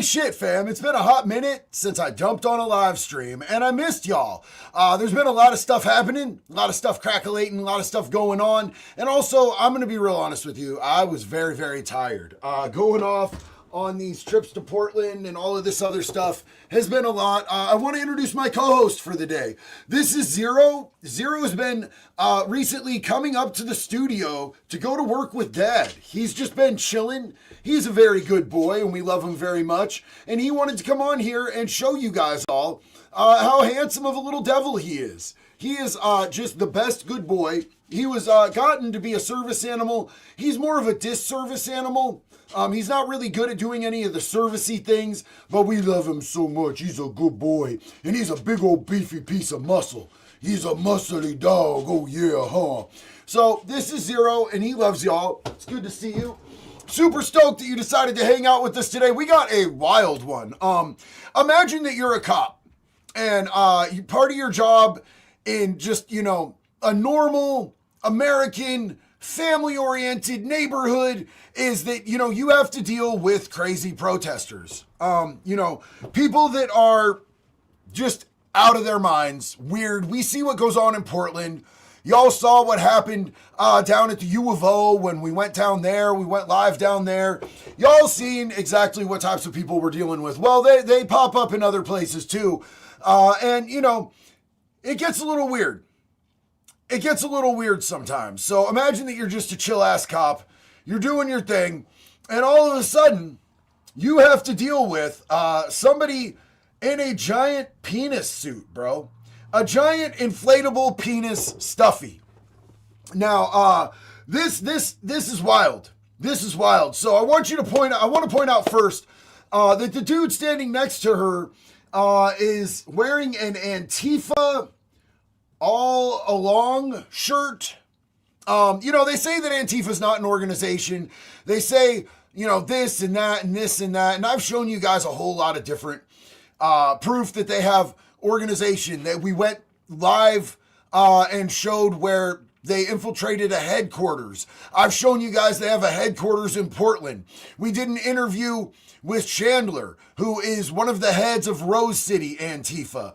shit, fam. It's been a hot minute since I jumped on a live stream, and I missed y'all. There's been a lot of stuff happening, a lot of stuff crackling, a lot of stuff going on, and also, I'm going to be real honest with you, I was very, very tired. Going off on these trips to Portland and all of this other stuff has been a lot. I want to introduce my co-host for the day. This is Zero. Zero has been recently coming up to the studio to go to work with Dad. He's just been chilling. He's a very good boy and we love him very much. And he wanted to come on here and show you guys all how handsome of a little devil he is. He is just the best good boy. He was gotten to be a service animal. He's more of a disservice animal. He's not really good at doing any of the servicey things, but we love him so much. He's a good boy, and he's a big old beefy piece of muscle. He's a muscly dog. Oh yeah, huh? So this is Zero, and he loves y'all. It's good to see you. Super stoked that you decided to hang out with us today. We got a wild one. Imagine that you're a cop, and part of your job in just, you know, a normal American family-oriented neighborhood is that, you know, you have to deal with crazy protesters. You know, people that are just out of their minds, weird. We see what goes on in Portland. Y'all saw what happened down at the U of O when we went down there. We went live down there. Y'all seen exactly what types of people we're dealing with. Well, they pop up in other places too. And, you know, it gets a little weird. It gets a little weird sometimes. So imagine that you're just a chill ass cop. You're doing your thing. And all of a sudden, you have to deal with somebody in a giant penis suit, bro. A giant inflatable penis stuffy. Now, this is wild. This is wild. So I want to point out first that the dude standing next to her is wearing an Antifa all along shirt. You know, they say that Antifa is not an organization. They say, you know, this and that and this and that. And I've shown you guys a whole lot of different proof that they have organization. That we went live and showed where they infiltrated a headquarters. I've shown you guys they have a headquarters in Portland. We did an interview with Chandler, who is one of the heads of Rose City Antifa.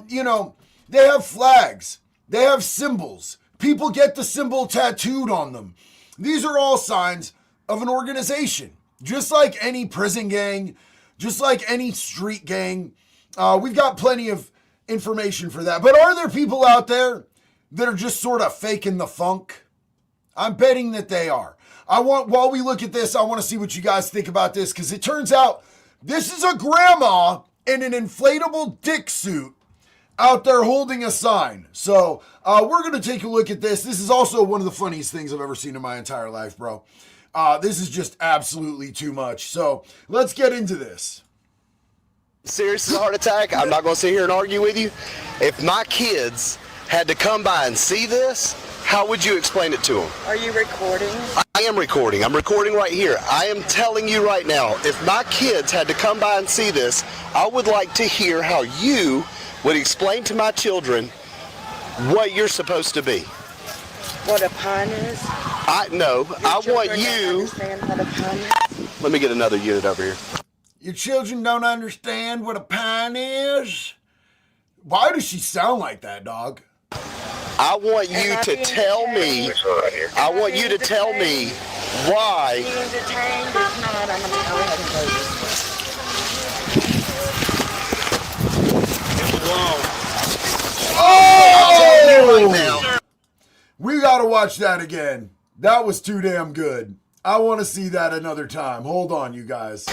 You know, they have flags. They have symbols. People get the symbol tattooed on them. These are all signs of an organization. Just like any prison gang, just like any street gang. We've got plenty of information for that. But are there people out there that are just sort of faking the funk? I'm betting that they are. While we look at this, I want to see what you guys think about this, because it turns out this is a grandma in an inflatable dick suit out there holding a sign. So we're going to take a look at this. This is also one of the funniest things I've ever seen in my entire life, bro. This is just absolutely too much. So let's get into this. Serious as a heart attack. I'm not going to sit here and argue with you. If my kids had to come by and see this, how would you explain it to them? Are you recording? I am recording. I'm recording right here. I am telling you right now, if my kids had to come by and see this, I would like to hear how you would explain to my children what you're supposed to be. What a pun is? I want you. Understand what a pun is? Let me get another unit over here. Your children don't understand what a pine is? Why does she sound like that, dog? I want you to tell me. I want you to tell me why. Being detained is not. I'm going to go ahead and go this Oh! We gotta watch that again. That was too damn good. I want to see that another time. Hold on, you guys.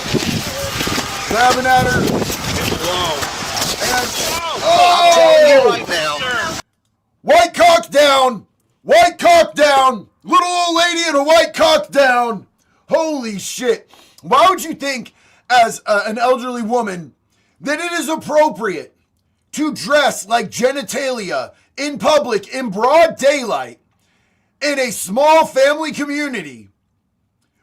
Grabbing at her. And, I'm telling you right now. White cock down. White cock down. Little old lady in a white cock down. Holy shit. Why would you think, as an elderly woman, that it is appropriate to dress like genitalia in public in broad daylight in a small family community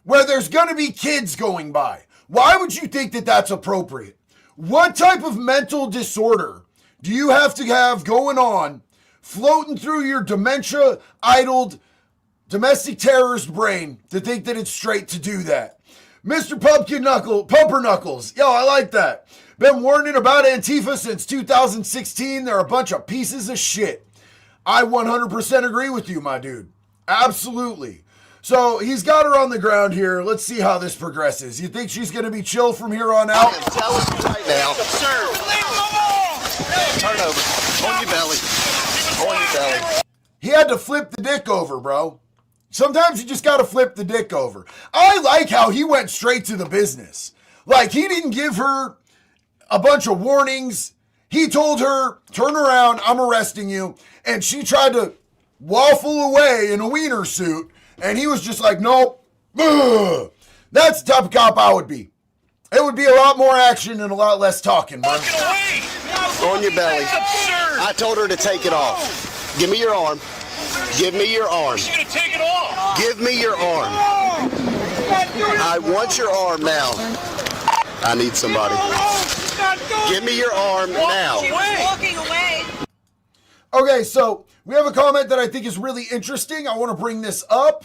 where there's going to be kids going by? Why would you think that that's appropriate? What type of mental disorder do you have to have going on floating through your dementia-idled domestic terrorist brain to think that it's straight to do that? Mr. Pumper Knuckles. Yo, I like that. Been warning about Antifa since 2016. They're a bunch of pieces of shit. I 100% agree with you, my dude. Absolutely. So he's got her on the ground here. Let's see how this progresses. You think she's going to be chill from here on out? I'm telling you right now. Sir. Turn over. On your belly. On your belly. He had to flip the dick over, bro. Sometimes you just got to flip the dick over. I like how he went straight to the business. Like, he didn't give her a bunch of warnings. He told her, turn around, I'm arresting you. And she tried to waffle away in a wiener suit. And he was just like, nope. Ugh. That's the type of cop I would be. It would be a lot more action and a lot less talking, bro. On your belly. I told her to take it off. Give me your arm. Give me your arm. She's gonna take it off. Give me your arm. I want your arm now. I need somebody. Give me your arm now. Walking away. Okay, so we have a comment that I think is really interesting. I want to bring this up.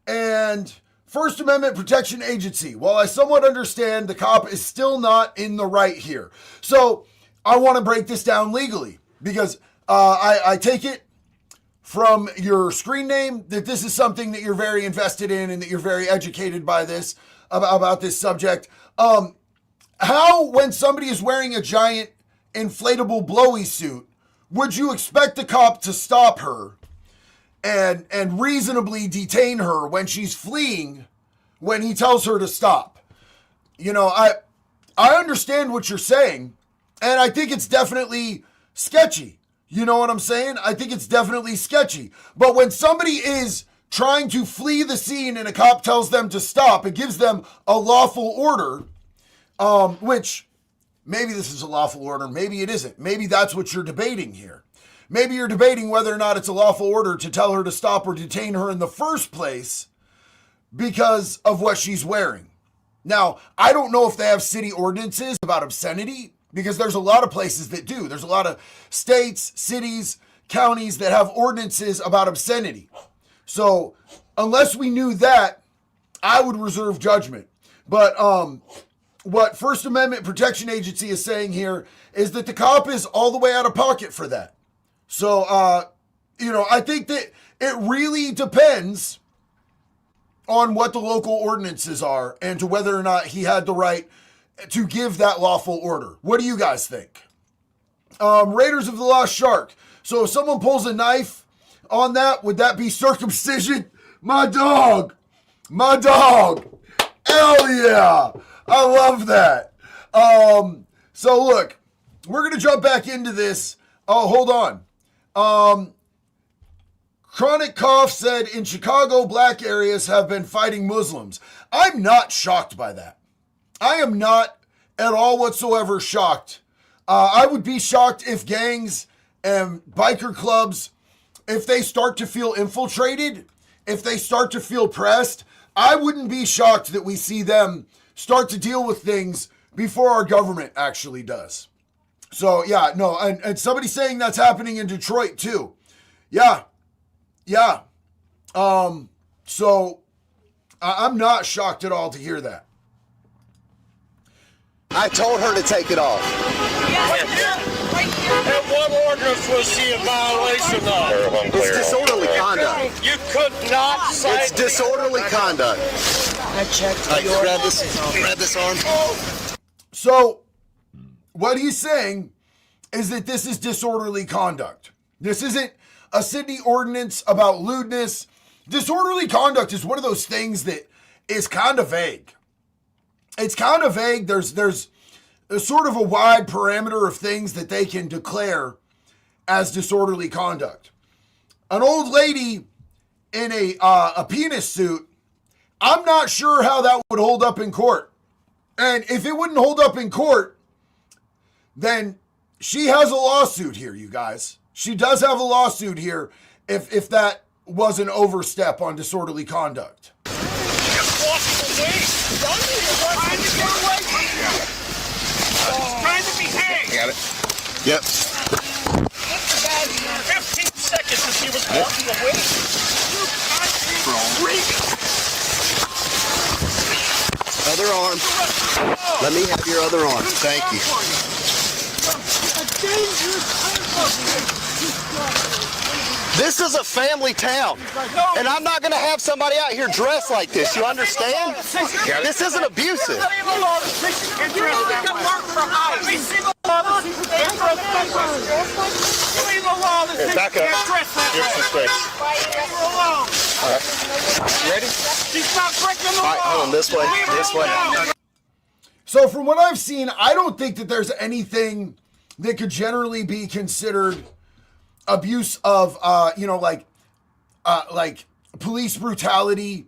And First Amendment Protection Agency. While I somewhat understand, the cop is still not in the right here. So I want to break this down legally because I take it from your screen name that this is something that you're very invested in and that you're very educated by this, about this subject. How, when somebody is wearing a giant inflatable blowy suit, would you expect the cop to stop her and reasonably detain her when she's fleeing when he tells her to stop? You know, I understand what you're saying, and I think it's definitely sketchy. You know what I'm saying? I think it's definitely sketchy. But when somebody is trying to flee the scene and a cop tells them to stop, it gives them a lawful order, which maybe this is a lawful order, maybe it isn't. Maybe that's what you're debating here. Maybe you're debating whether or not it's a lawful order to tell her to stop or detain her in the first place because of what she's wearing. Now, I don't know if they have city ordinances about obscenity, because there's a lot of places that do. There's a lot of states, cities, counties that have ordinances about obscenity. So unless we knew that, I would reserve judgment. But what First Amendment Protection Agency is saying here is that the cop is all the way out of pocket for that. So, I think that it really depends on what the local ordinances are and to whether or not he had the right to give that lawful order. What do you guys think? Raiders of the Lost Shark. So if someone pulls a knife on that, would that be circumcision? My dog. Hell yeah. I love that. So look, we're going to jump back into this. Oh, hold on. Chronic Cough said in Chicago, black areas have been fighting Muslims. I'm not shocked by that. I am not at all whatsoever shocked. I would be shocked if gangs and biker clubs, if they start to feel infiltrated, if they start to feel pressed. I wouldn't be shocked that we see them start to deal with things before our government actually does. So yeah, no, and somebody saying that's happening in Detroit too. Yeah. So I'm not shocked at all to hear that. I told her to take it off. Right here. And what ordinance was she in violation of? It's disorderly conduct. You could not cite. It's disorderly conduct. I checked. All right, grab this arm. So what he's saying is that this is disorderly conduct. This isn't a city ordinance about lewdness. Disorderly conduct is one of those things that is kind of vague. It's kind of vague. There's a sort of a wide parameter of things that they can declare as disorderly conduct. An old lady in a penis suit, I'm not sure how that would hold up in court. And if it wouldn't hold up in court, then she has a lawsuit here, you guys. She does have a lawsuit here if that was an overstep on disorderly conduct. Trying to behave. Got it. Yep. 15 seconds as he was walking away. other arm. Let me have your other arm. Thank you. This is a family town, and I'm not going to have somebody out here dressed like this. You understand? This isn't abusive. Back up. Here's some space. All right. Ready? All right, hold on. This way. This way. So from what I've seen, I don't think that there's anything that could generally be considered abuse of, like police brutality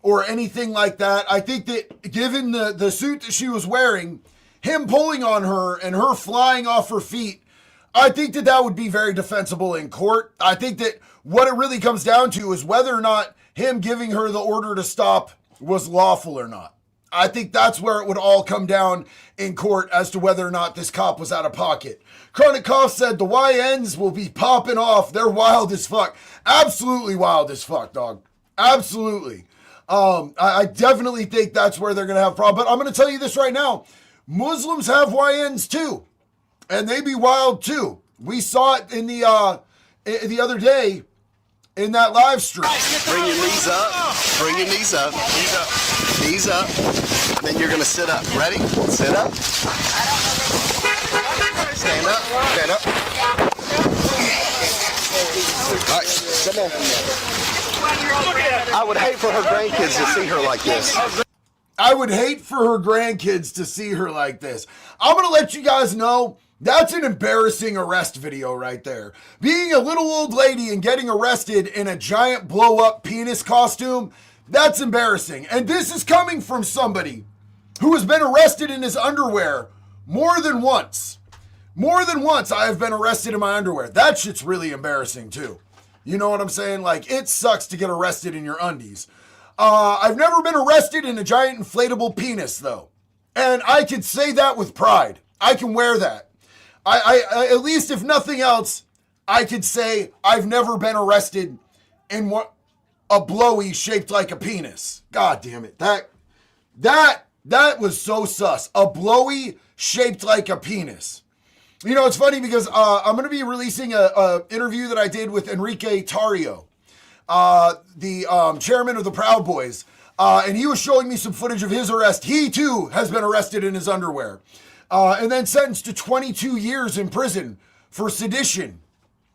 or anything like that. I think that given the suit that she was wearing, him pulling on her and her flying off her feet, I think that that would be very defensible in court. I think that what it really comes down to is whether or not him giving her the order to stop was lawful or not. I think that's where it would all come down in court as to whether or not this cop was out of pocket. Chronic Cough said the YNs will be popping off. They're wild as fuck. Absolutely wild as fuck, dog. Absolutely. I definitely think that's where they're going to have a problem. But I'm going to tell you this right now. Muslims have YNs too. And they be wild too. We saw it in the other day in that live stream. Bring your knees up. Bring your knees up. Knees up. Knees up. Then you're going to sit up. Ready? Sit up. Stand up. Stand up. All right. Come on. I would hate for her grandkids to see her like this. I would hate for her grandkids to see her like this. I'm going to let you guys know that's an embarrassing arrest video right there. Being a little old lady and getting arrested in a giant blow-up penis costume, that's embarrassing. And this is coming from somebody who has been arrested in his underwear more than once. More than once I have been arrested in my underwear. That shit's really embarrassing too. You know what I'm saying? Like, it sucks to get arrested in your undies. I've never been arrested in a giant inflatable penis though. And I can say that with pride. I can wear that. I at least if nothing else, I could say I've never been arrested in a blowy shaped like a penis. God damn it. That was so sus. A blowy shaped like a penis. You know, it's funny because I'm going to be releasing a interview that I did with Enrique Tarrio, the chairman of the Proud Boys. And he was showing me some footage of his arrest. He too has been arrested in his underwear. And then sentenced to 22 years in prison for sedition,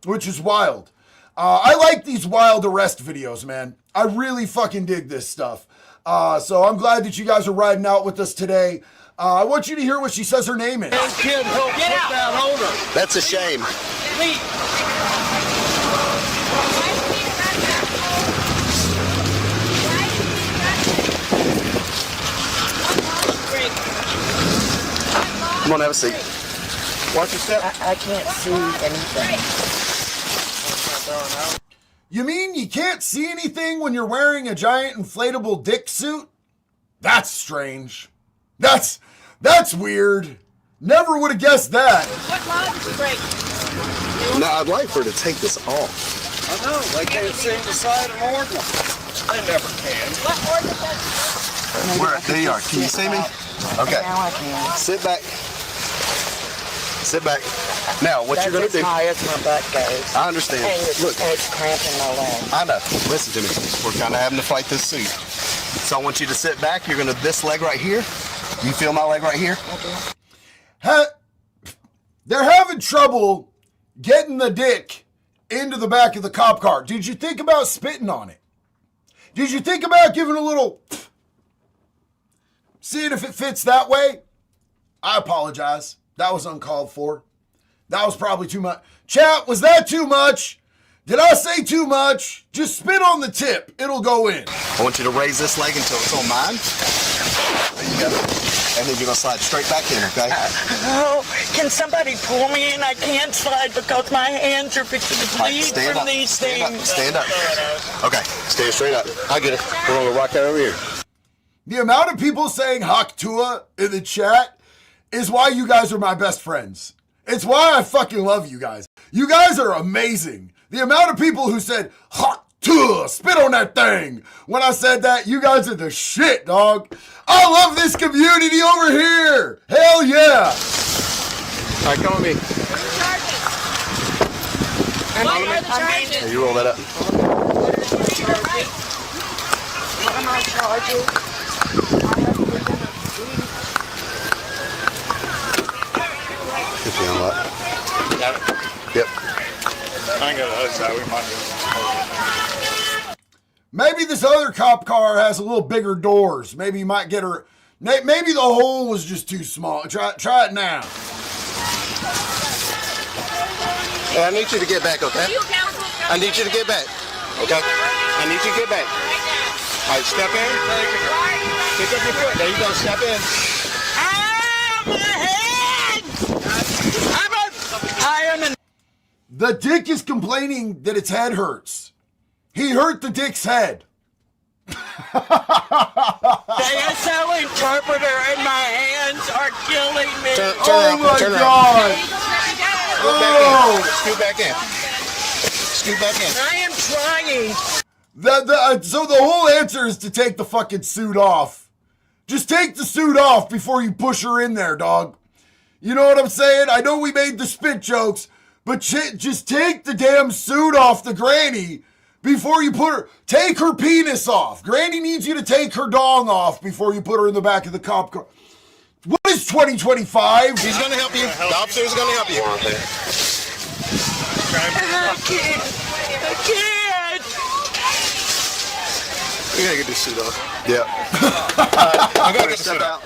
which is wild. I like these wild arrest videos, man. I really fucking dig this stuff. So I'm glad that you guys are riding out with us today. I want you to hear what she says her name is. Kid, help put that on her. That's a shame. Come on, have a seat. Watch your step. I can't see anything. You mean you can't see anything when you're wearing a giant inflatable dick suit? That's strange. That's weird. Never would have guessed that. What line is break? Now, I'd like for her to take this off. I know. They can't see the side of an ordinance. They never can. What ordinance? Where? There you are. Can you see me? Okay. Now I can. Sit back. Sit back. Now, what you're going to do... That's as high as my butt goes. I understand. And Look. it's cramping my leg. I know. Listen to me. We're kind of having to fight this suit. So I want you to sit back. You're going to... This leg right here. You feel my leg right here? They're having trouble getting the dick into the back of the cop car. Did you think about spitting on it? Did you think about giving a little... seeing if it fits that way? I apologize. That was uncalled for. That was probably too much. Chat, was that too much? Did I say too much? Just spit on the tip. It'll go in. I want you to raise this leg until it's on mine. There you go. And then you're going to slide straight back in, okay? Oh, can somebody pull me in? I can't slide because my hands are fixing to bleed stand from up. these Stand things. up. Stand up. Okay, stand straight up. I get it. We're going to rock that over here. The amount of people saying Hak Tua in the chat is why you guys are my best friends. It's why I fucking love you guys. You guys are amazing. The amount of people who said Hak Tuh, spit on that thing. When I said that, you guys are the shit, dog. I love this community over here. Hell yeah. All right, come with me. What are the charges? Hey, you roll that up. I'm on charges. If you unlock. Got it? Yep. I ain't got the other side. We might do it. Maybe this other cop car has a little bigger doors. Maybe you might get her. Maybe the hole was just too small. Try it now. Hey, I need you to get back, okay? I need you to get back, okay? I need you to get back. All right, step in. Pick up your foot. There you go. Step in. The dick is complaining that its head hurts. He hurt the dick's head. The ASL interpreter and my hands are killing me. Oh my God. Scoot back in. Scoot back in. I am trying. So the whole answer is to take the fucking suit off. Just take the suit off before you push her in there, dog. You know what I'm saying? I know we made the spit jokes, but just take the damn suit off the granny before you put her. Take her penis off. Granny needs you to take her dong off before you put her in the back of the cop car. What is 2025? He's gonna help you. The officer's gonna help you. I can't. We gotta get this suit off. Yeah. I gotta get the suit out.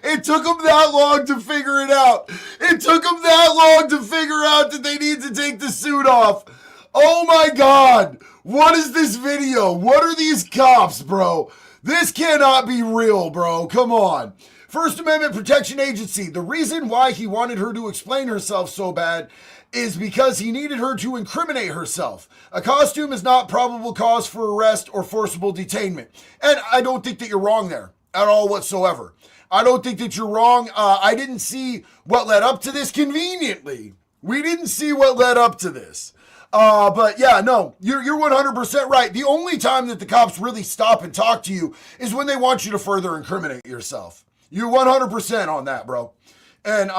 It took them that long to figure it out. It took them that long to figure out that they need to take the suit off. Oh my God. What is this video? What are these cops, bro? This cannot be real, bro. Come on. First Amendment Protection Agency. The reason why he wanted her to explain herself so bad is because he needed her to incriminate herself. A costume is not probable cause for arrest or forcible detainment. And I don't think that you're wrong there at all whatsoever. I don't think that you're wrong. I didn't see what led up to this conveniently. We didn't see what led up to this. But yeah, no, you're 100% right. The only time that the cops really stop and talk to you is when they want you to further incriminate yourself. You're 100% on that, bro. And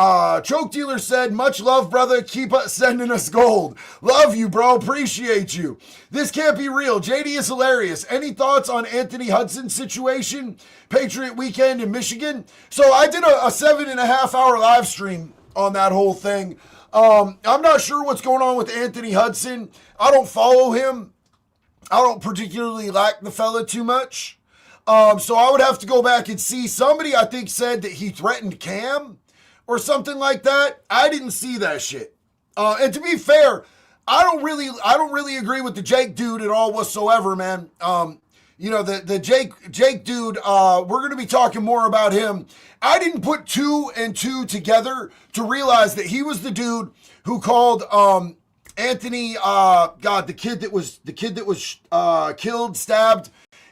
Choke Dealer said, much love, brother. Keep sending us gold. Love you, bro. Appreciate you. This can't be real. JD is hilarious. Any thoughts on Anthony Hudson's situation? Patriot weekend in Michigan. So I did a 7.5 hour live stream on that whole thing. I'm not sure what's going on with Anthony Hudson. I don't follow him. I don't particularly like the fella too much. So I would have to go back and see. Somebody, I think, said that he threatened Cam or something like that. I didn't see that shit. And to be fair, I don't really agree with the Jake dude at all whatsoever, man. You know, the Jake dude, we're going to be talking more about him. I didn't put 2 and 2 together to realize that he was the dude who called Anthony, the kid that was killed, stabbed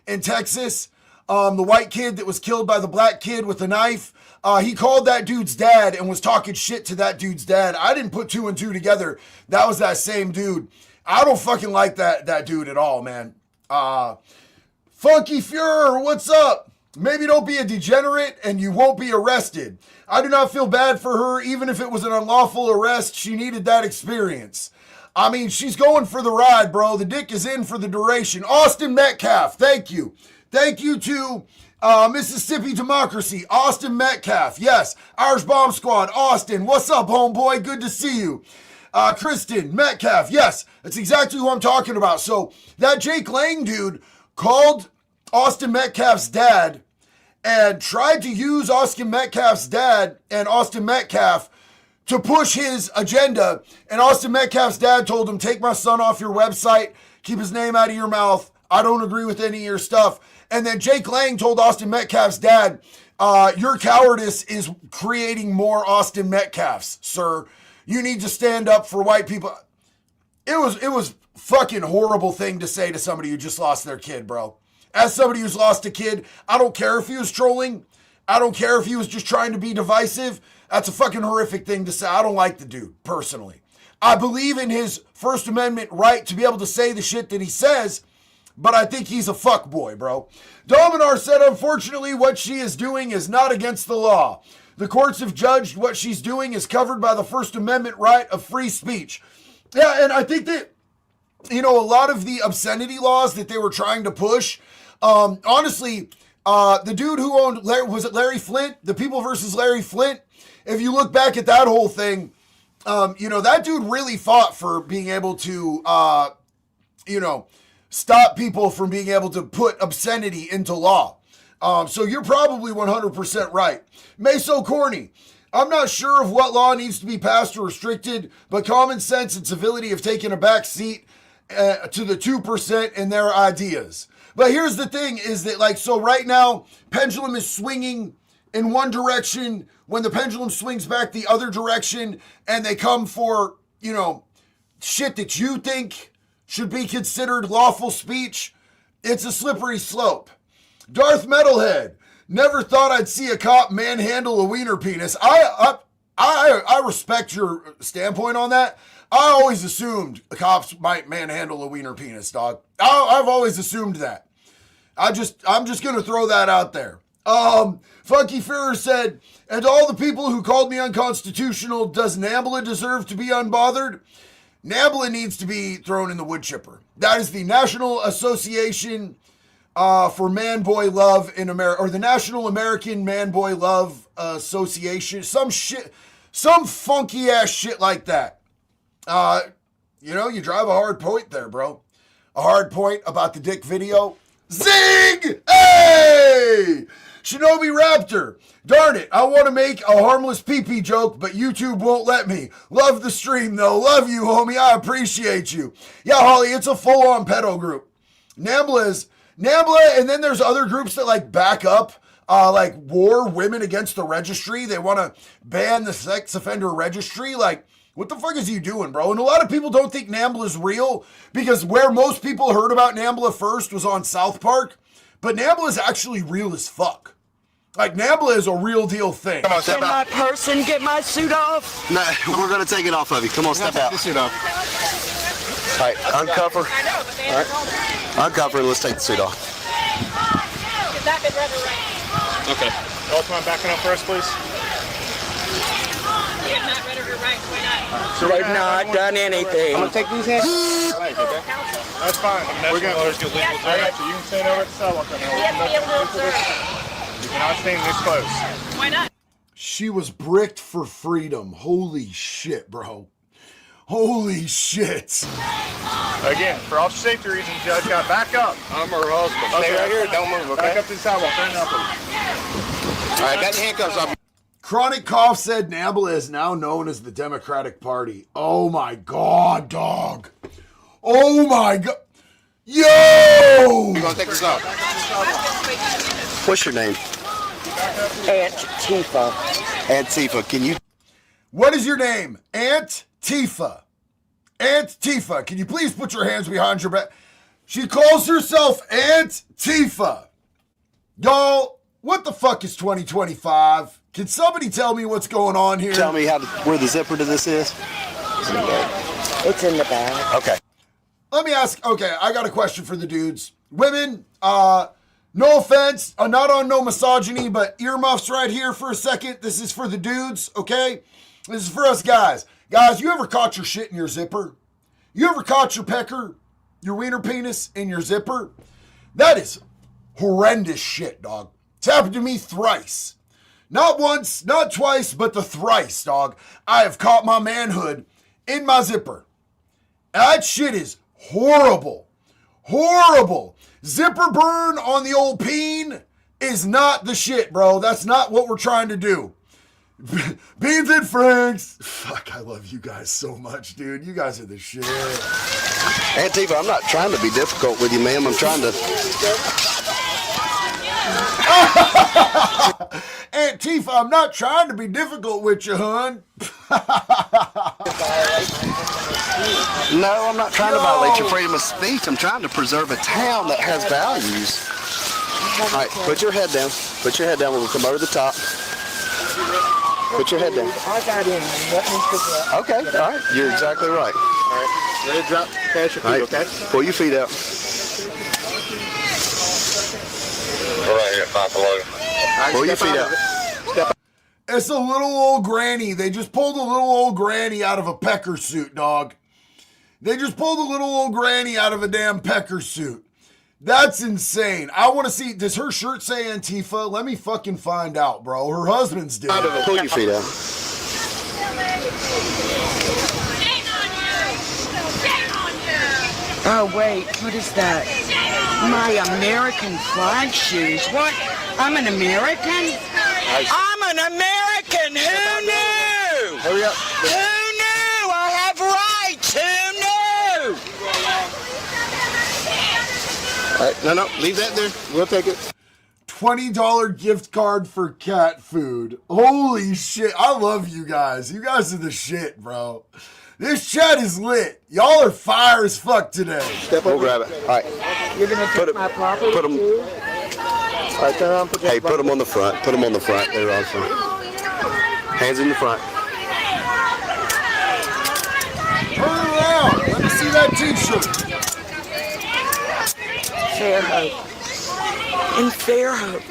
in Texas, the white kid that was killed by the black kid with a knife. He called that dude's dad and was talking shit to that dude's dad. I didn't put 2 and 2 together. That was that same dude. I don't fucking like that dude at all, man. Funky Fuhrer, what's up? Maybe don't be a degenerate and you won't be arrested. I do not feel bad for her. Even if it was an unlawful arrest, she needed that experience. I mean, she's going for the ride, bro. The dick is in for the duration. Austin Metcalf, thank you. Thank you to Mississippi Democracy, Austin Metcalf. Yes, Irish Bomb Squad, Austin. What's up, homeboy? Good to see you. Kristen Metcalf. Yes, that's exactly who I'm talking about. So that Jake Lang dude called Austin Metcalf's dad and tried to use Austin Metcalf's dad and Austin Metcalf to push his agenda. And Austin Metcalf's dad told him, take my son off your website, keep his name out of your mouth. I don't agree with any of your stuff. And then Jake Lang told Austin Metcalf's dad, your cowardice is creating more Austin Metcalfs, sir. You need to stand up for white people. It was fucking horrible thing to say to somebody who just lost their kid, bro. As somebody who's lost a kid, I don't care if he was trolling. I don't care if he was just trying to be divisive. That's a fucking horrific thing to say. I don't like the dude, personally. I believe in his First Amendment right to be able to say the shit that he says, but I think he's a fuckboy, bro. Dominar said, unfortunately, what she is doing is not against the law. The courts have judged what she's doing is covered by the First Amendment right of free speech. Yeah, and I think that, you know, a lot of the obscenity laws that they were trying to push, honestly, the dude who owned, was it Larry Flynt? The People versus Larry Flynt? If you look back at that whole thing, you know, that dude really fought for being able to, you know, stop people from being able to put obscenity into law. So you're probably 100% right. Meso Corny. I'm not sure of what law needs to be passed or restricted, but common sense and civility have taken a back seat to the 2% in their ideas. But here's the thing is that, like, so right now, pendulum is swinging in one direction. When the pendulum swings back the other direction and they come for, you know, shit that you think should be considered lawful speech, it's a slippery slope. Darth Metalhead. Never thought I'd see a cop manhandle a wiener penis. I respect your standpoint on that. I always assumed cops might manhandle a wiener penis, dog. I've always assumed that. I'm just gonna throw that out there. Funky Führer said, and all the people who called me unconstitutional, does NAMBLA deserve to be unbothered? NAMBLA needs to be thrown in the wood chipper. That is the National Association for Man-Boy Love in America, or the National American Man-Boy Love Association, some shit, some funky ass shit like that. You know, you drive a hard point there, bro. A hard point about the dick video. Zing! Hey! Shinobi Raptor. Darn it, I want to make a harmless pee-pee joke, but YouTube won't let me. Love the stream, though. Love you, homie. I appreciate you. Yeah, Holly, it's a full-on pedo group. NAMBLA, and then there's other groups that, like, back up, like, War Women Against the Registry. They want to ban the sex offender registry. Like, what the fuck is you doing, bro? And a lot of people don't think NAMBLA is real because where most people heard about NAMBLA first was on South Park. But NAMBLA is actually real as fuck. Like, NAMBLA is a real deal thing. Come on, step Get my out. purse and get my suit off. No, we're going to take it off of you. Come on, step out. Take the suit off. All right, uncover. I know, but they All haven't told me. right. Uncover and let's take the suit off. Because that been rather right. Okay. Y'all mind backing up first, please? Get not rid of her right. Why not? So they've not done anything. I'm gonna take these hands. Right, okay. That's fine. We're gonna just get legal. All right, so you can stand over at the sidewalk right now. We have to be able to observe. You cannot stand this close. Why not? She was bricked for freedom. Holy shit, bro. Holy shit. Again, for officer safety reasons, Judge, got back up. I'm her husband. Stay right here. Don't move, okay? Back up to the sidewalk. Turn up, please. All right, got the handcuffs on. Chronic Cough said NAMBLA is now known as the Democratic Party. Oh my God, dog. Oh my God. Yo! You're going to take this off. What's your name? Antifa. Antifa. Can you? What is your name? Antifa. Antifa. Can you please put your hands behind your back? She calls herself Antifa. Y'all, what the fuck is 2025? Can somebody tell me what's going on here? Tell me where the zipper to this is? It's in the bag. Okay. Let me ask, okay, I got a question for the dudes. Women, no offense, not on no misogyny, but earmuffs right here for a second. This is for the dudes, okay? This is for us guys. Guys, you ever caught your shit in your zipper? You ever caught your pecker, your wiener penis in your zipper? That is horrendous shit, dog. It's happened to me thrice. Not once, not twice, but the thrice, dog. I have caught my manhood in my zipper. That shit is horrible. Horrible. Zipper burn on the old peen is not the shit, bro. That's not what we're trying to do. Beans and Franks. Fuck, I love you guys so much, dude. You guys are the shit. Antifa, I'm not trying to be difficult with you, ma'am. I'm trying to... Antifa, I'm not trying to be difficult with you, hun. No, I'm not trying to violate your freedom of speech. I'm trying to preserve a town that has values. All right, put your head down. Put your head down. We'll come over the top. Put your head down. I got in. Let me figure out. Okay, all right. You're exactly right. All right. Let it drop past your feet, All right. okay? Pull your feet out. We're right here, 5 below. All right, Pull your step feet out out. of it. Step out. It's a little old granny. They just pulled a little old granny out of a pecker suit, dog. They just pulled a little old granny out of a damn pecker suit. That's insane. I want to see, does her shirt say Antifa? Let me fucking find out, bro. Her husband's did. Pull your feet out. Shame on you! Shame on you! Oh, wait. What is that? My American flag shoes. What? I'm an American? I'm an American. Who knew? Hurry up. Who knew? I have rights. Who knew? All right. No, leave that there. We'll take it. $20 gift card for cat food. Holy shit. I love you guys. You guys are the shit, bro. This chat is lit. Y'all are fire as fuck today. Step We'll over. grab it. All right. You're going to Put take it- my property put 'em- too? All right, turn around. Put your Hey, put them on the front. Put them on the front. They're on front. Hands in the front. Turn around. Let me see that t-shirt. Fairhope. In Fairhope.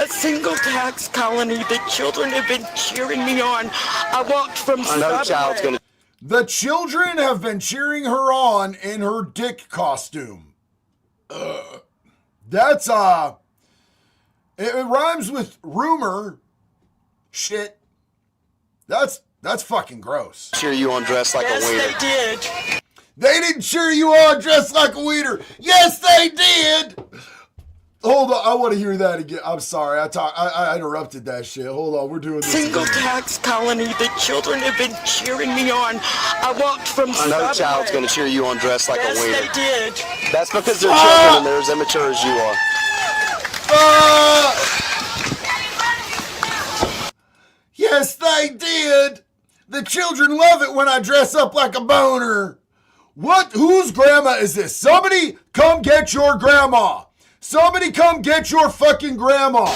A single tax colony. The children have been cheering me on. I walked from No Subway. child's going to. The children have been cheering her on in her dick costume. That's, it rhymes with rumor. Shit. That's fucking gross. Cheer you on dressed like Yes, a waiter. they did. They didn't cheer you on dressed like a waiter. Yes, they did. Hold on, I want to hear that again. I'm sorry, I interrupted that shit. Hold on, we're doing this. Single again. tax colony. The children have been cheering me on. I walked from No Subway. child's going to cheer you on dressed like Yes, a waiter. they did. That's because they're children and they're as immature as you are. Yes, they did. The children love it when I dress up like a boner. What? Whose grandma is this? Somebody come get your grandma. Somebody come get your fucking grandma.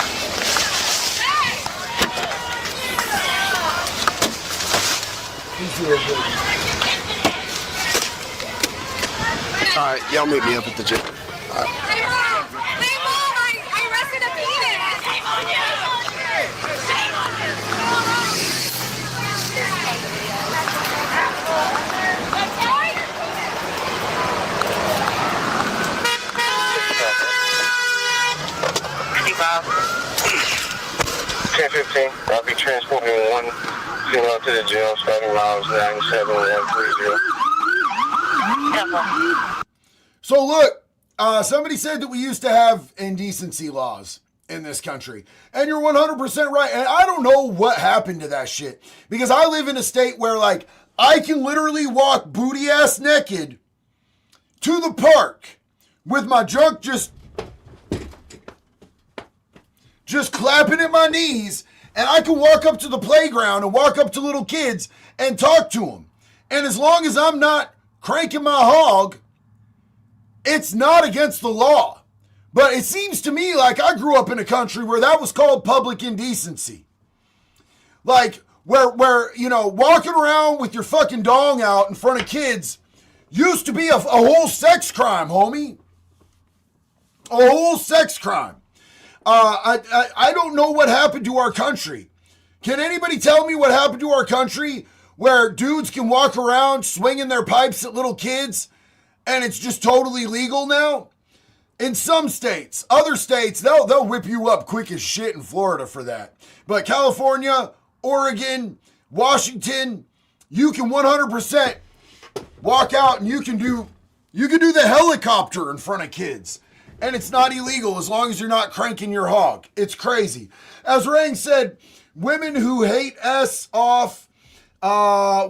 All right, y'all meet me up at the gym. Hey, Mom! I arrested a penis! Shame on you! Shame on you! I'll be transporting one female to the jail, starting rounds 97130. So look, somebody said that we used to have indecency laws in this country. And you're 100% right. And I don't know what happened to that shit. Because I live in a state where, like, I can literally walk booty ass naked to the park with my junk just clapping at my knees, and I can walk up to the playground and walk up to little kids and talk to them. And as long as I'm not cranking my hog, it's not against the law. But it seems to me like I grew up in a country where that was called public indecency. Like, where you know, walking around with your fucking dong out in front of kids used to be a whole sex crime, homie. A whole sex crime. I don't know what happened to our country. Can anybody tell me what happened to our country where dudes can walk around swinging their pipes at little kids and it's just totally legal now? In some states. Other states, they'll whip you up quick as shit in Florida for that. But California, Oregon, Washington, you can 100% walk out and you can do the helicopter in front of kids. And it's not illegal as long as you're not cranking your hog. It's crazy. As Rang said, women who hate S off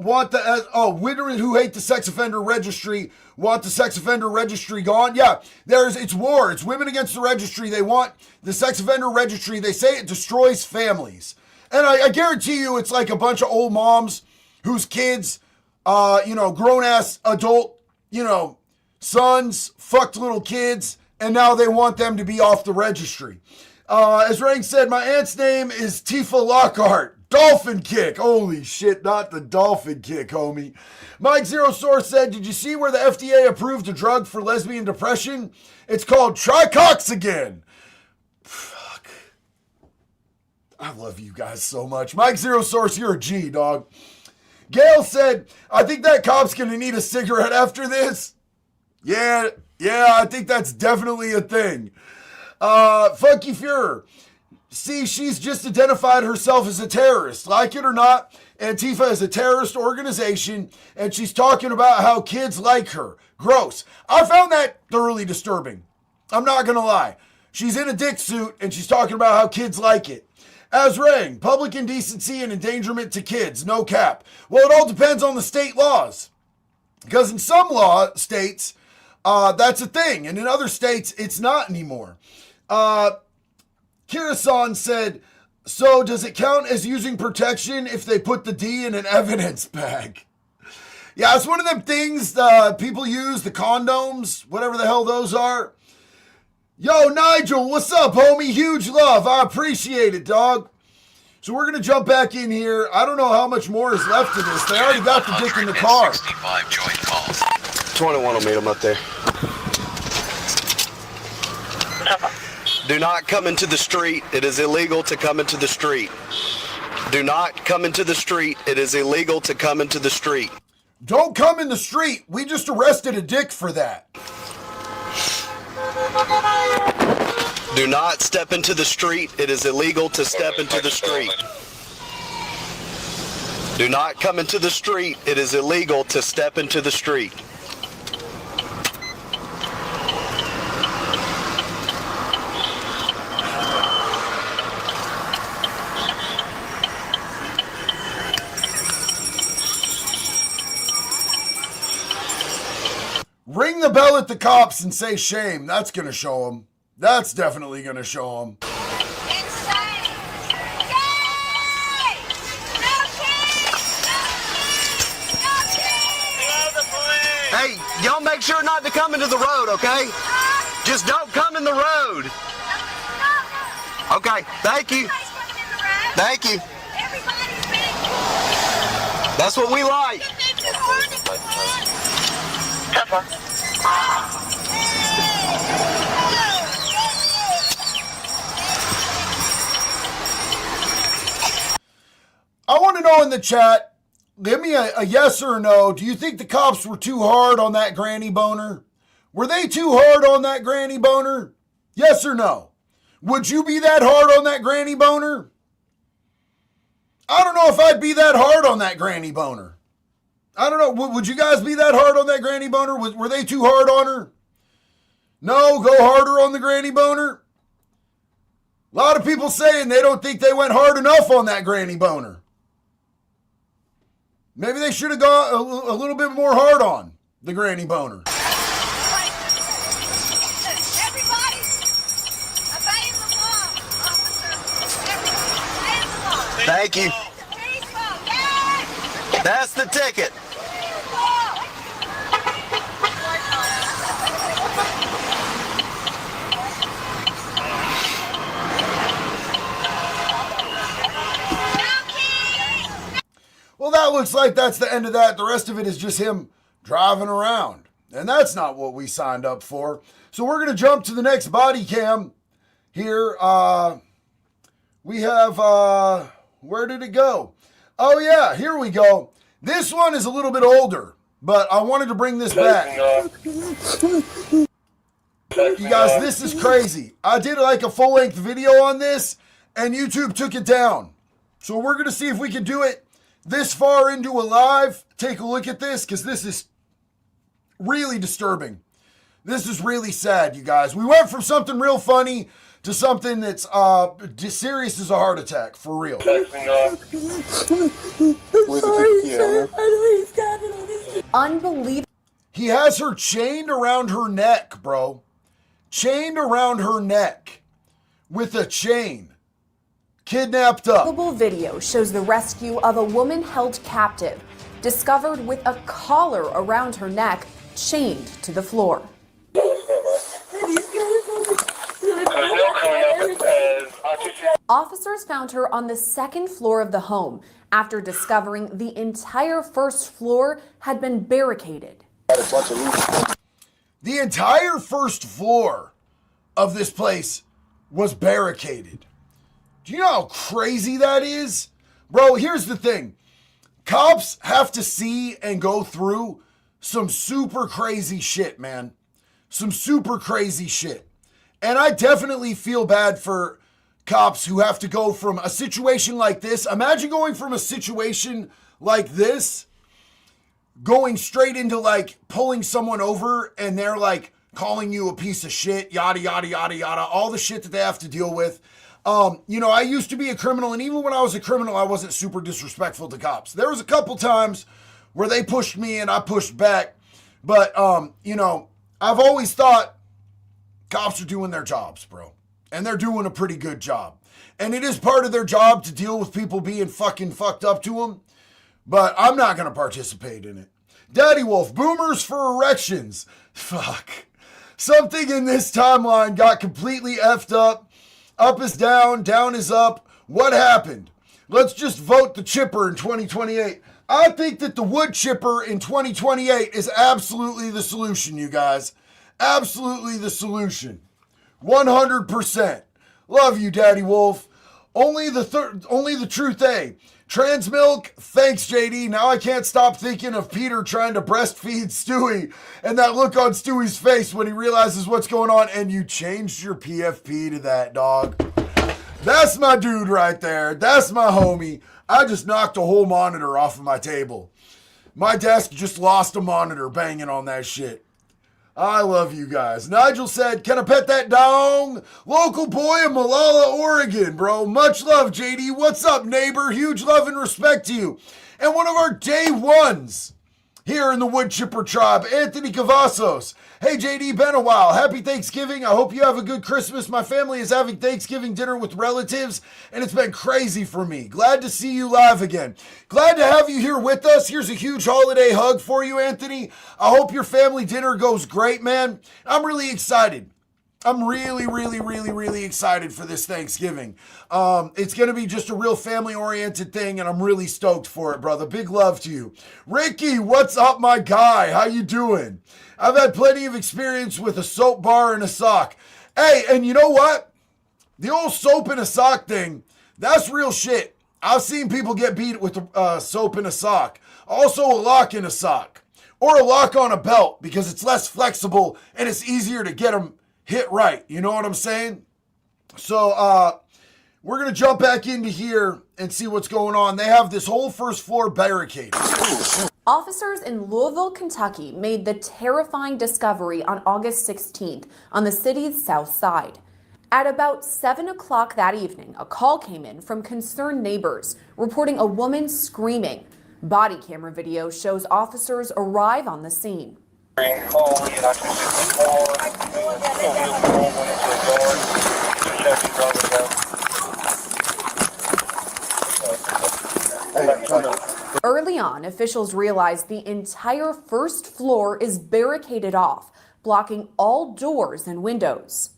women who hate the sex offender registry want the sex offender registry gone. Yeah, it's war. It's women against the registry. They want the sex offender registry. They say it destroys families. And I guarantee you it's like a bunch of old moms whose kids, grown ass adult, sons fucked little kids. And now they want them to be off the registry. As Rang said, my aunt's name is Tifa Lockhart. Dolphin kick. Holy shit, not the dolphin kick, homie. Mike Zero Source said, did you see where the FDA approved a drug for lesbian depression? It's called Tricoxagen. Fuck. I love you guys so much. Mike Zero Source, you're a G, dog. Gail said, I think that cop's gonna need a cigarette after this. Yeah, I think that's definitely a thing. Funky Fuhrer. See, she's just identified herself as a terrorist. Like it or not, Antifa is a terrorist organization, and she's talking about how kids like her. Gross. I found that thoroughly disturbing. I'm not gonna lie. She's in a dick suit, and she's talking about how kids like it. Azrang, public indecency and endangerment to kids, no cap. Well, it all depends on the state laws. Because in some states, that's a thing, and in other states, it's not anymore. Kirasan said, so does it count as using protection if they put the D in an evidence bag? Yeah, it's one of them things people use, the condoms, whatever the hell those are. Yo, Nigel, what's up, homie? Huge love. I appreciate it, dog. So we're going to jump back in here. I don't know how much more is left of this. They already got the dick in the car. 21 will meet them up there. Do not come into the street. It is illegal to come into the street. Do not come into the street. It is illegal to come into the street. Don't come in the street. We just arrested a dick for that. Do not step into the street. It is illegal to step into the street. Do not come into the street. It is illegal to step into the street. Ring the bell at the cops and say shame. That's going to show them. That's definitely going to show them. Hey, y'all make sure not to come into the road, okay? Just don't come in the road. Okay, thank you. Thank you. That's what we like. I want to know in the chat, give me a yes or a no. Do you think the cops were too hard on that granny boner? Were they too hard on that granny boner? Yes or no? Would you be that hard on that granny boner? I don't know if I'd be that hard on that granny boner. I don't know. Would you guys be that hard on that granny boner? Were they too hard on her? No, go harder on the granny boner. A lot of people saying they don't think they went hard enough on that granny boner. Maybe they should have gone a little bit more hard on the granny boner. Thank you. That's the ticket. Well, that looks like that's the end of that. The rest of it is just him driving around. And that's not what we signed up for. So we're going to jump to the next body cam here. We have, where did it go? Oh, yeah, here we go. This one is a little bit older, but I wanted to bring this back. You guys, this is crazy. I did like a full-length video on this, and YouTube took it down. So we're going to see if we can do it this far into a live. Take a look at this, because this is really disturbing. This is really sad, you guys. We went from something real funny to something that's serious as a heart attack, for real. Unbelievable. He has her chained around her neck, bro. Chained around her neck with a chain. Kidnapped up. Video shows the rescue of a woman held captive, discovered with a collar around her neck, chained to the floor. Officers found her on the second floor of the home after discovering the entire first floor had been barricaded. The entire first floor of this place was barricaded. Do you know how crazy that is? Bro, here's the thing. Cops have to see and go through some super crazy shit, man. Some super crazy shit. And I definitely feel bad for cops who have to go from a situation like this. Imagine going from a situation like this, going straight into like pulling someone over and they're like calling you a piece of shit, yada, yada, yada, yada, all the shit that they have to deal with. I used to be a criminal, and even when I was a criminal, I wasn't super disrespectful to cops. There was a couple times where they pushed me and I pushed back. But, I've always thought cops are doing their jobs, bro. And they're doing a pretty good job. And it is part of their job to deal with people being fucking fucked up to them. But I'm not going to participate in it. Daddy Wolf, boomers for erections. Fuck. Something in this timeline got completely effed up. Up is down, down is up. What happened? Let's just vote the chipper in 2028. I think that the wood chipper in 2028 is absolutely the solution, you guys. Absolutely the solution. 100%. Love you, Daddy Wolf. Only the truth, eh? Trans milk, thanks, JD. Now I can't stop thinking of Peter trying to breastfeed Stewie and that look on Stewie's face when he realizes what's going on. And you changed your PFP to that, dog. That's my dude right there. That's my homie. I just knocked a whole monitor off of my table. My desk just lost a monitor banging on that shit. I love you guys. Nigel said, can I pet that dong? Local boy in Malala, Oregon, bro. Much love, JD. What's up, neighbor? Huge love and respect to you. And one of our day ones here in the Wood Chipper Tribe, Anthony Cavazos. Hey, JD, been a while. Happy Thanksgiving. I hope you have a good Christmas. My family is having Thanksgiving dinner with relatives, and it's been crazy for me. Glad to see you live again. Glad to have you here with us. Here's a huge holiday hug for you, Anthony. I hope your family dinner goes great, man. I'm really excited. I'm really excited for this Thanksgiving. It's going to be just a real family-oriented thing, and I'm really stoked for it, brother. Big love to you. Ricky, what's up, my guy? How you doing? I've had plenty of experience with a soap bar and a sock. Hey, and you know what? The old soap in a sock thing, that's real shit. I've seen people get beat with soap in a sock. Also a lock in a sock. Or a lock on a belt, because it's less flexible and it's easier to get them hit right. You know what I'm saying? So we're going to jump back into here and see what's going on. They have this whole first floor barricaded. Officers in Louisville, Kentucky made the terrifying discovery on August 16th on the city's south side. At about 7 o'clock that evening, a call came in from concerned neighbors reporting a woman screaming. Body camera video shows officers arrive on the scene. Early on, officials realized the entire first floor is barricaded off, blocking all doors and windows.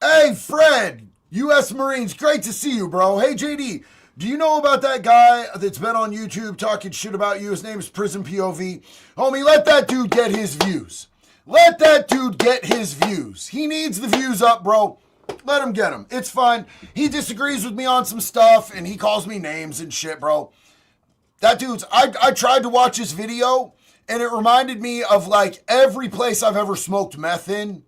Hey, Fred, U.S. Marines, great to see you, bro. Hey, JD, do you know about that guy that's been on YouTube talking shit about you? His name is Prison POV. Homie, let that dude get his views. Let that dude get his views. He needs the views up, bro. Let him get them. It's fine. He disagrees with me on some stuff, and he calls me names and shit, bro. That dude's... I tried to watch his video, and it reminded me of, like, every place I've ever smoked meth in.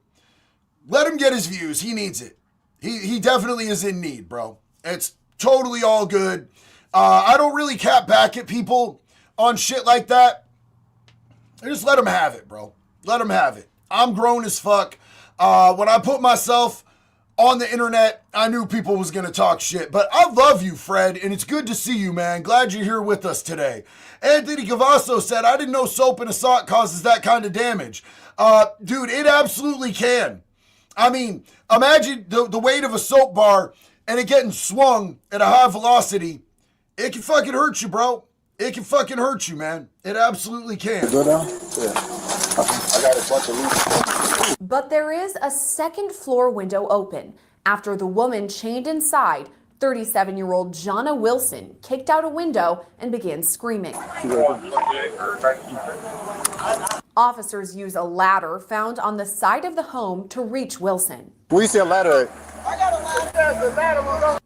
Let him get his views. He needs it. He definitely is in need, bro. It's totally all good. I don't really cap back at people on shit like that. I just let them have it, bro. Let them have it. I'm grown as fuck. When I put myself on the internet, I knew people was going to talk shit. But I love you, Fred, and it's good to see you, man. Glad you're here with us today. Anthony Cavasso said, I didn't know soap in a sock causes that kind of damage. Dude, it absolutely can. I mean, imagine the weight of a soap bar and it getting swung at a high velocity. It can fucking hurt you, bro. It can fucking hurt you, man. It absolutely can. Go down? Yeah. I got a bunch of loose. But there is a second floor window open, After the woman chained inside, 37-year-old Jonna Wilson kicked out a window and began screaming. Officers use a ladder found on the side of the home to reach Wilson. Where you see a ladder?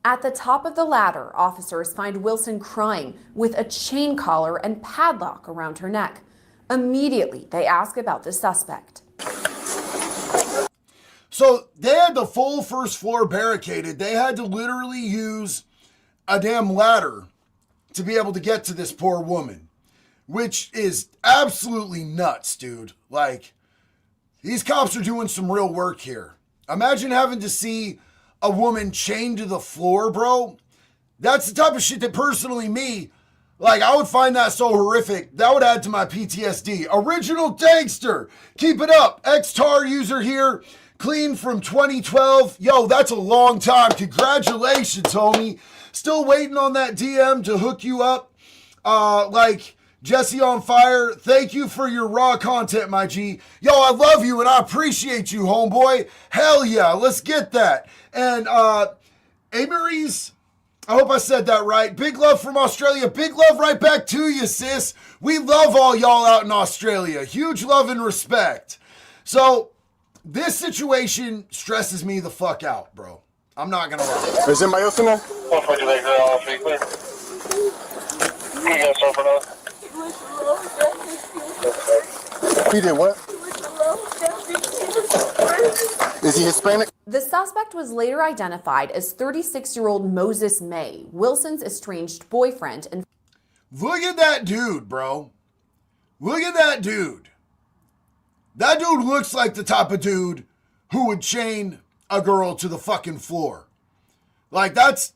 At the top of the ladder, officers find Wilson crying with a chain collar and padlock around her neck. Immediately, they ask about the suspect. So they had the full first floor barricaded. They had to literally use a damn ladder to be able to get to this poor woman, which is absolutely nuts, dude. Like, these cops are doing some real work here. Imagine having to see a woman chained to the floor, bro. That's the type of shit that personally I would find that so horrific. That would add to my PTSD. Original Gangster. Keep it up. X-Tar user here. Clean from 2012. Yo, that's a long time. Congratulations, homie. Still waiting on that DM to hook you up. Like Jesse on Fire. Thank you for your raw content, my G. Yo, I love you and I appreciate you, homeboy. Hell yeah. Let's get that. And Amory's, I hope I said that right. Big love from Australia. Big love right back to you, sis. We love all y'all out in Australia. Huge love and respect. So, this situation stresses me the fuck out, bro. I'm not gonna lie. Is anybody else in there? He did what? Is he Hispanic? The suspect was later identified as 36-year-old Moses May, Wilson's estranged boyfriend. And look at that dude, bro. Look at that dude. That dude looks like the type of dude who would chain a girl to the fucking floor. Like, that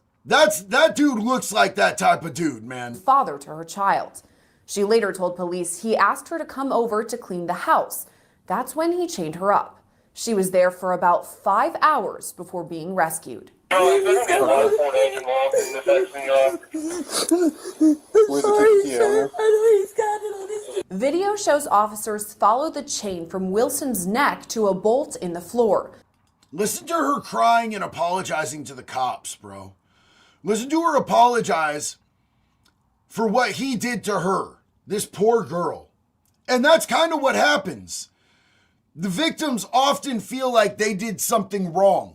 dude looks like that type of dude, man. Father to her child. She later told police he asked her to come over to clean the house. That's when he chained her up. She was there for about 5 hours before being rescued. Video shows officers follow the chain from Wilson's neck to a bolt in the floor. Listen to her crying and apologizing to the cops, bro. Listen to her apologize for what he did to her, this poor girl. And that's kind of what happens. The victims often feel like they did something wrong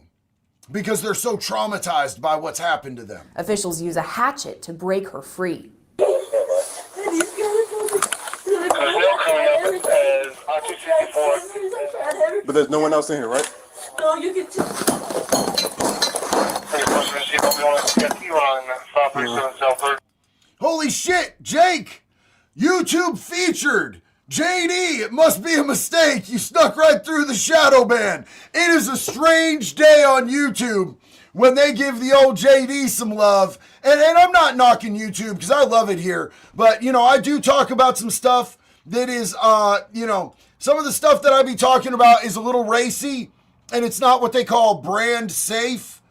because they're so traumatized by what's happened to them. Officials use a hatchet to break her free. But there's no one else in here, right? No, you can Holy shit, Jake! YouTube featured! JD, it must be a mistake. You snuck right through the shadow ban. It is a strange day on YouTube when they give the old JD some love. And I'm not knocking YouTube because I love it here. But, I do talk about some stuff that is, some of the stuff that I be talking about is a little racy. And it's not what they call brand safe.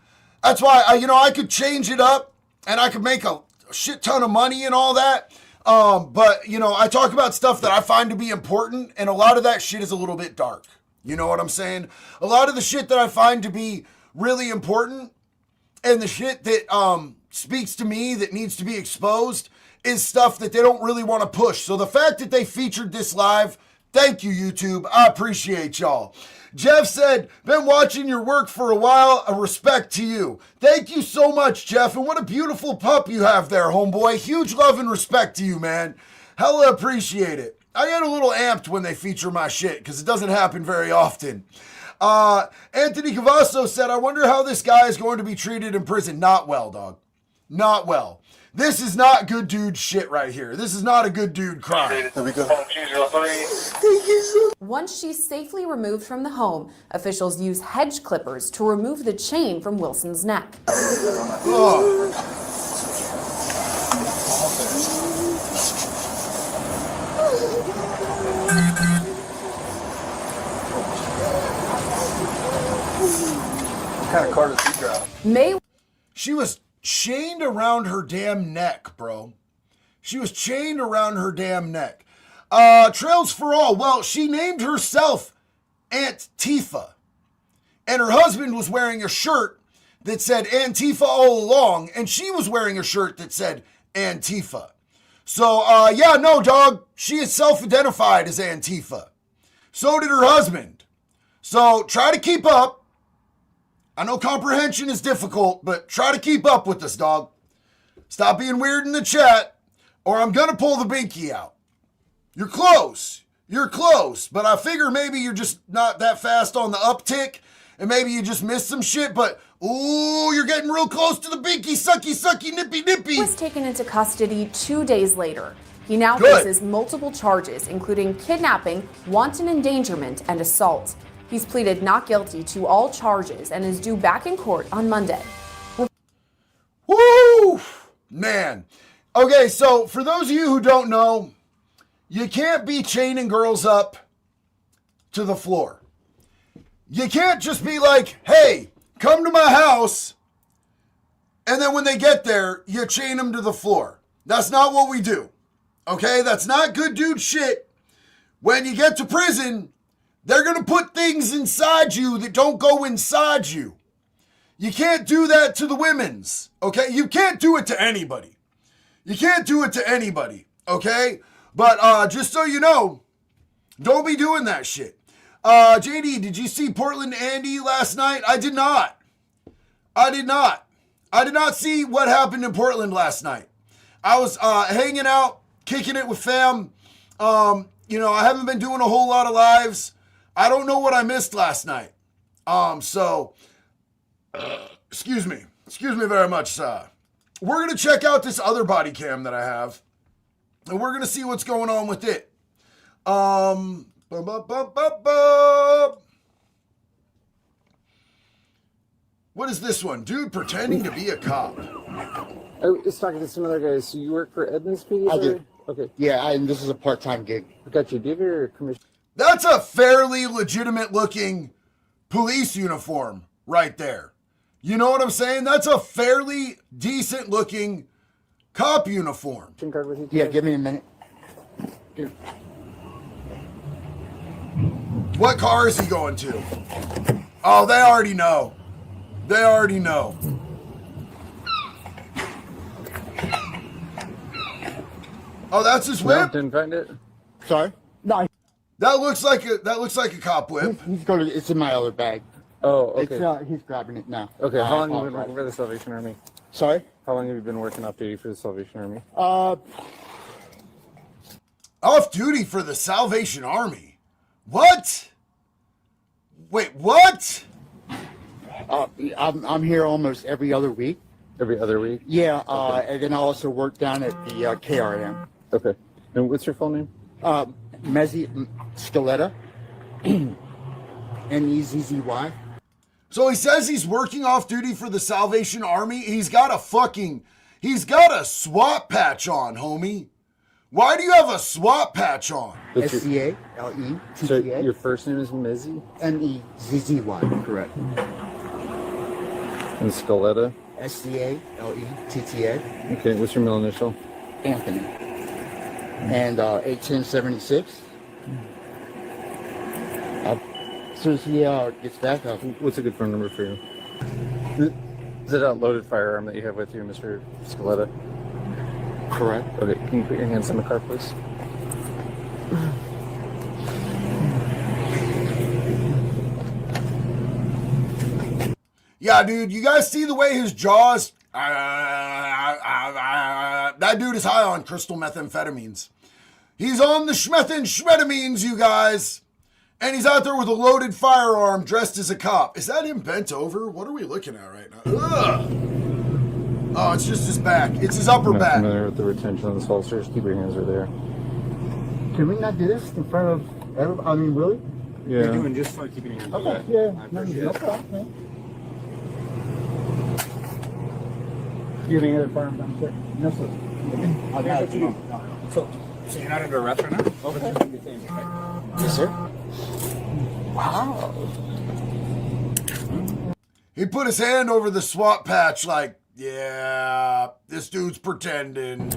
That's why, I could change it up and I could make a shit ton of money and all that. But, I talk about stuff that I find to be important, and a lot of that shit is a little bit dark. You know what I'm saying? A lot of the shit that I find to be really important and the shit that speaks to me that needs to be exposed is stuff that they don't really want to push. So the fact that they featured this live, thank you, YouTube. I appreciate y'all. Jeff said, been watching your work for a while. A respect to you. Thank you so much, Jeff. And what a beautiful pup you have there, homeboy. Huge love and respect to you, man. Hella appreciate it. I get a little amped when they feature my shit because it doesn't happen very often. Anthony Cavasso said, I wonder how this guy is going to be treated in prison. Not well, dog. Not well. This is not good dude shit right here. This is not a good dude crime. There we go. Once she's safely removed from the home, officials use hedge clippers to remove the chain from Wilson's neck. Oh. What kind of car does he drive? May She was chained around her damn neck, bro. She was chained around her damn neck. Trails for All. Well, she named herself Antifa. And her husband was wearing a shirt that said Antifa all along, and she was wearing a shirt that said Antifa. So, yeah, no, dog, she is self-identified as Antifa. So did her husband. So try to keep up. I know comprehension is difficult, but try to keep up with this, dog. Stop being weird in the chat, or I'm going to pull the binky out. You're close. You're close, but I figure maybe you're just not that fast on the uptick, and maybe you just missed some shit, but, ooh, you're getting real close to the binky, sucky, sucky, nippy, nippy. He was taken into custody 2 days later. He now Good. faces multiple charges, including kidnapping, wanton endangerment, and assault. He's pleaded not guilty to all charges and is due back in court on Monday. Woo! Man. Okay, so for those of you who don't know, you can't be chaining girls up to the floor. You can't just be like, hey, come to my house, and then when they get there, you chain them to the floor. That's not what we do. Okay? That's not good dude shit. When you get to prison, they're going to put things inside you that don't go inside you. You can't do that to the women's. Okay? You can't do it to anybody. You can't do it to anybody. Okay? But just so you know, don't be doing that shit. JD, did you see Portland Andy last night? I did not. I did not see what happened in Portland last night. I was hanging out, kicking it with fam. You know, I haven't been doing a whole lot of lives. I don't know what I missed last night. So, excuse me. Excuse me very much, sir. We're going to check out this other body cam that I have. And we're going to see what's going on with it. What is this one? Dude pretending to be a cop. I was talking to some other guys. So you work for Edmonds PD? I do. Okay. Yeah, and this is a part-time gig. Got you. Do you have your commission? That's a fairly legitimate looking police uniform right there. You know what I'm saying? That's a fairly decent looking cop uniform. Card with you Yeah, today? give me a minute. Here. What car is he going to? Oh, they already know. They already know. Oh, that's his No, whip? didn't find it. Sorry? No, That looks like a cop whip. he's going to, it's in my other bag. Oh, okay. It's, he's grabbing it now. Okay, I how long have you been apologize. working for the Salvation Army? Sorry? How long have you been working off duty for the Salvation Army? Off duty for the Salvation Army. What? Wait, what? I'm here almost every other week. Every other week? Yeah, and then I also work down at the KRM. Okay. And what's your full name? Mezzy Scaletta. Mezzy. So he says he's working off duty for the Salvation Army. He's got a SWAT patch on, homie. Why do you have a SWAT patch on? SCALE So TTA your first name is Mezzy? MEZZY. Correct. And Scaletta? SCALE TTA. Okay, what's your middle initial? Anthony. And 81076. As soon as he gets back up. What's a good phone number for you? Is it a loaded firearm that you have with you, Mr. Scaletta? Correct. Okay, can you put your hands on the car, please? Yeah, dude, you guys see the way his jaws... that dude is high on crystal methamphetamines. He's on the schmethamphetamines, you guys. And he's out there with a loaded firearm dressed as a cop. Is that him bent over? What are we looking at right now? Ugh. Oh, it's just his back. It's his upper I'm not back. familiar with the retention on this holsters. Keep your hands right there. Can we not do this in front of everybody? I mean, really? Yeah. just like keeping your hands. Okay. Yeah. No problem. Do you have any other firearms on set? No, sir. I'll got it. No. So you're not under arrest right now? Okay. Yes, sir. Wow. He put his hand over the SWAT patch like, yeah, this dude's pretending.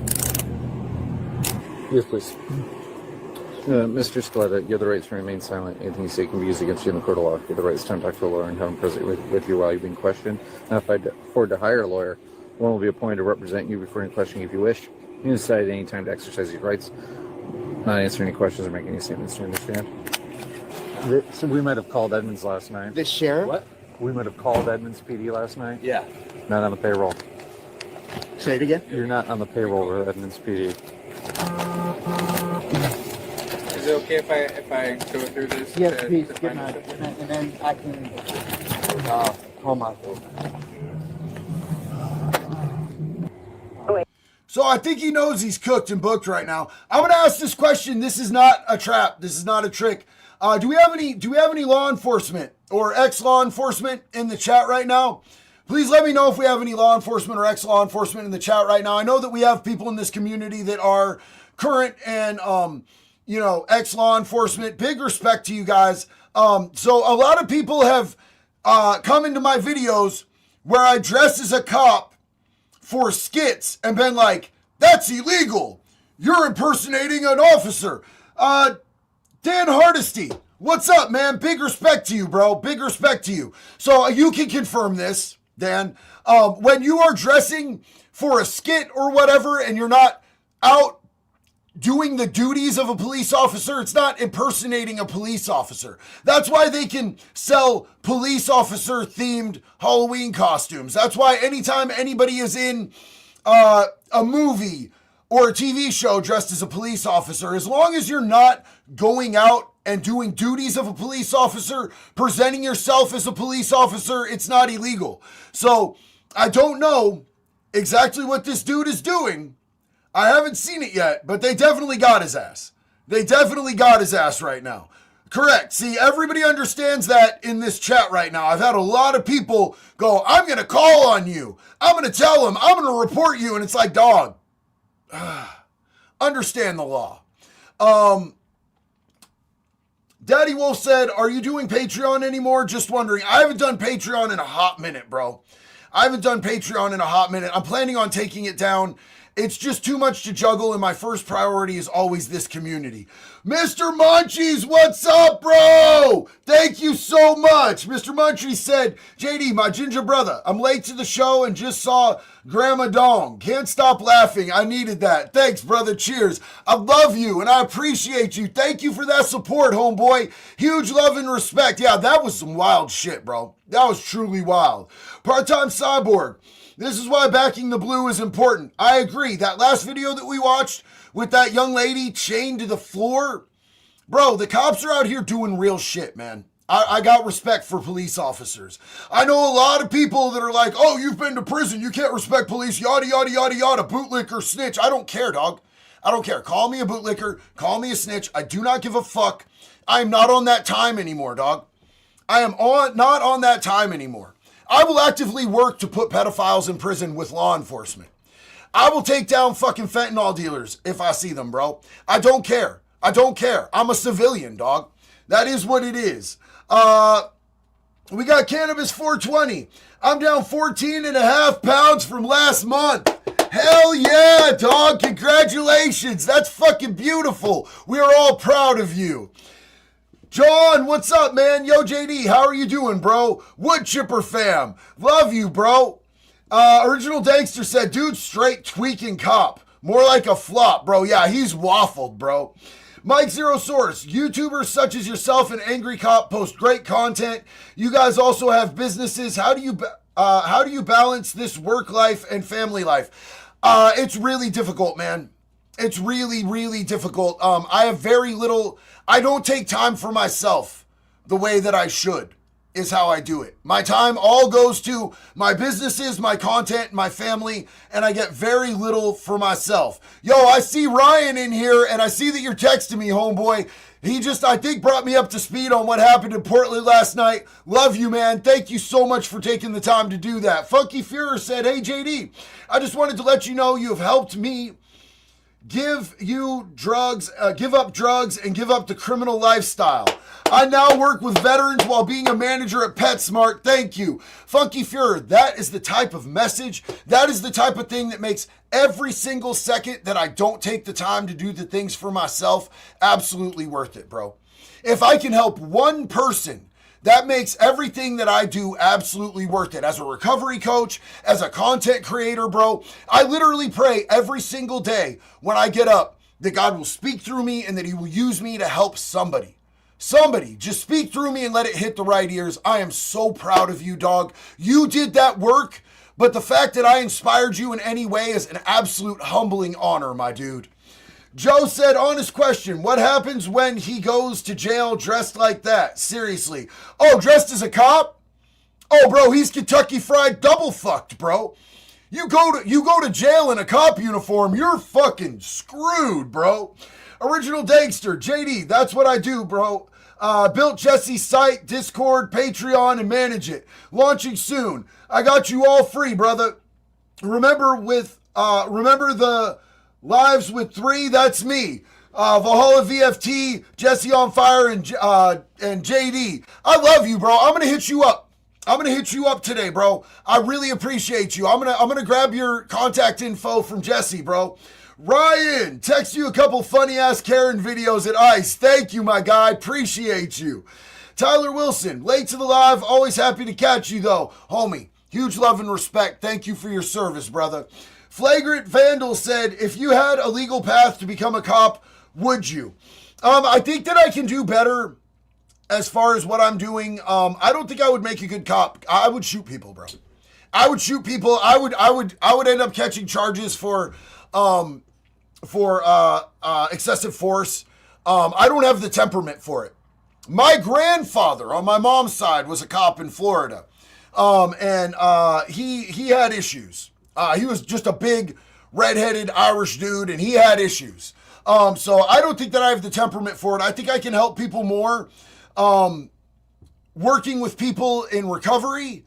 Yes, please. Mr. Scaletta, you have the right to remain silent. Anything you say can be used against you in the court of law. You have the right to time talk to a lawyer and have him present with you while you're being questioned. Now, if I afford to hire a lawyer, one will be appointed to represent you before any questioning if you wish. You can decide at any time to exercise your rights, not answer any questions or make any statements. Do you understand? So we might have called Edmonds last night. The sheriff? What? We might have called Edmonds PD last night. Yeah. Not on the payroll. Say it again? You're not on the payroll with Edmonds PD. Is it okay if I go through this? Yes, please. Good night. And then I can call my phone. So I think he knows he's cooked and booked right now. I'm going to ask this question. This is not a trap. This is not a trick. Do we have any law enforcement or ex-law enforcement in the chat right now? Please let me know if we have any law enforcement or ex-law enforcement in the chat right now. I know that we have people in this community that are current and, ex-law enforcement. Big respect to you guys. So a lot of people have come into my videos where I dress as a cop for skits and been like, that's illegal. You're impersonating an officer. Dan Hardesty, what's up, man? Big respect to you, bro. Big respect to you. So you can confirm this, Dan. When you are dressing for a skit or whatever and you're not out doing the duties of a police officer, it's not impersonating a police officer. That's why they can sell police officer themed Halloween costumes. That's why anytime anybody is in a movie or a TV show dressed as a police officer, as long as you're not going out and doing duties of a police officer, presenting yourself as a police officer, it's not illegal. So I don't know exactly what this dude is doing. I haven't seen it yet, but they definitely got his ass. They definitely got his ass right now. Correct. See, everybody understands that in this chat right now. I've had a lot of people go, I'm going to call on you. I'm going to tell him. I'm going to report you. And it's like, dog, understand the law. Daddy Wolf said, are you doing Patreon anymore? Just wondering. I haven't done Patreon in a hot minute, bro. I haven't done Patreon in a hot minute. I'm planning on taking it down. It's just too much to juggle, and my first priority is always this community. Mr. Munchies, what's up, bro? Thank you so much. Mr. Munchies said, JD, my ginger brother, I'm late to the show and just saw Grandma Dong. Can't stop laughing. I needed that. Thanks, brother. Cheers. I love you, and I appreciate you. Thank you for that support, homeboy. Huge love and respect. Yeah, that was some wild shit, bro. That was truly wild. Part-time Cyborg. This is why backing the blue is important. I agree. That last video that we watched with that young lady chained to the floor, bro, the cops are out here doing real shit, man. I got respect for police officers. I know a lot of people that are like, oh, you've been to prison. You can't respect police, yada, yada, yada, yada, bootlicker, snitch. I don't care, dog. I don't care. Call me a bootlicker. Call me a snitch. I do not give a fuck. I am not on that time anymore, dog. I am not on that time anymore. I will actively work to put pedophiles in prison with law enforcement. I will take down fucking fentanyl dealers if I see them, bro. I don't care. I don't care. I'm a civilian, dog. That is what it is. We got Cannabis 420. I'm down 14 and a half pounds from last month. Hell yeah, dog. Congratulations. That's fucking beautiful. We are all proud of you. John, what's up, man? Yo, JD, how are you doing, bro? Wood Chipper fam. Love you, bro. Original Dankster said, dude, straight tweaking cop. More like a flop, bro. Yeah, he's waffled, bro. Mike Zero Source, YouTubers such as yourself and Angry Cop post great content. You guys also have businesses. How do you balance this work life and family life? It's really difficult, man. It's really, really difficult. I have very little. I don't take time for myself the way that I should, is how I do it. My time all goes to my businesses, my content, my family, and I get very little for myself. Yo, I see Ryan in here, and I see that you're texting me, homeboy. He just, I think, brought me up to speed on what happened in Portland last night. Love you, man. Thank you so much for taking the time to do that. Funky Führer said, hey, JD, I just wanted to let you know you have helped me give up drugs and give up the criminal lifestyle. I now work with veterans while being a manager at PetSmart. Thank you. Funky Fuhrer, that is the type of message, that is the type of thing that makes every single second that I don't take the time to do the things for myself absolutely worth it, bro. If I can help one person, that makes everything that I do absolutely worth it. As a recovery coach, as a content creator, bro, I literally pray every single day when I get up that God will speak through me and that he will use me to help somebody. Somebody, just speak through me and let it hit the right ears. I am so proud of you, dog. You did that work, but the fact that I inspired you in any way is an absolute humbling honor, my dude. Joe said, honest question, what happens when he goes to jail dressed like that? Seriously. Oh, dressed as a cop? Oh, bro, he's Kentucky Fried double fucked, bro. You go to jail in a cop uniform, you're fucking screwed, bro. Original Dangster, JD, that's what I do, bro. Built Jesse's site, Discord, Patreon, and manage it. Launching soon. I got you all free, brother. Remember the lives with 3, that's me. Valhalla VFT, Jesse on Fire, and JD. I love you, bro. I'm gonna hit you up today, bro. I really appreciate you. I'm gonna grab your contact info from Jesse, bro. Ryan, text you a couple funny ass Karen videos at ICE. Thank you, my guy. Appreciate you. Tyler Wilson, late to the live. Always happy to catch you though. Homie, huge love and respect. Thank you for your service, brother. Flagrant Vandal said, if you had a legal path to become a cop, would you? I think that I can do better as far as what I'm doing. I don't think I would make a good cop. I would shoot people, bro. I would shoot people. I would end up catching charges for excessive force. I don't have the temperament for it. My grandfather on my mom's side was a cop in Florida. And he had issues. He was just a big redheaded Irish dude and he had issues. So I don't think that I have the temperament for it. I think I can help people more, working with people in recovery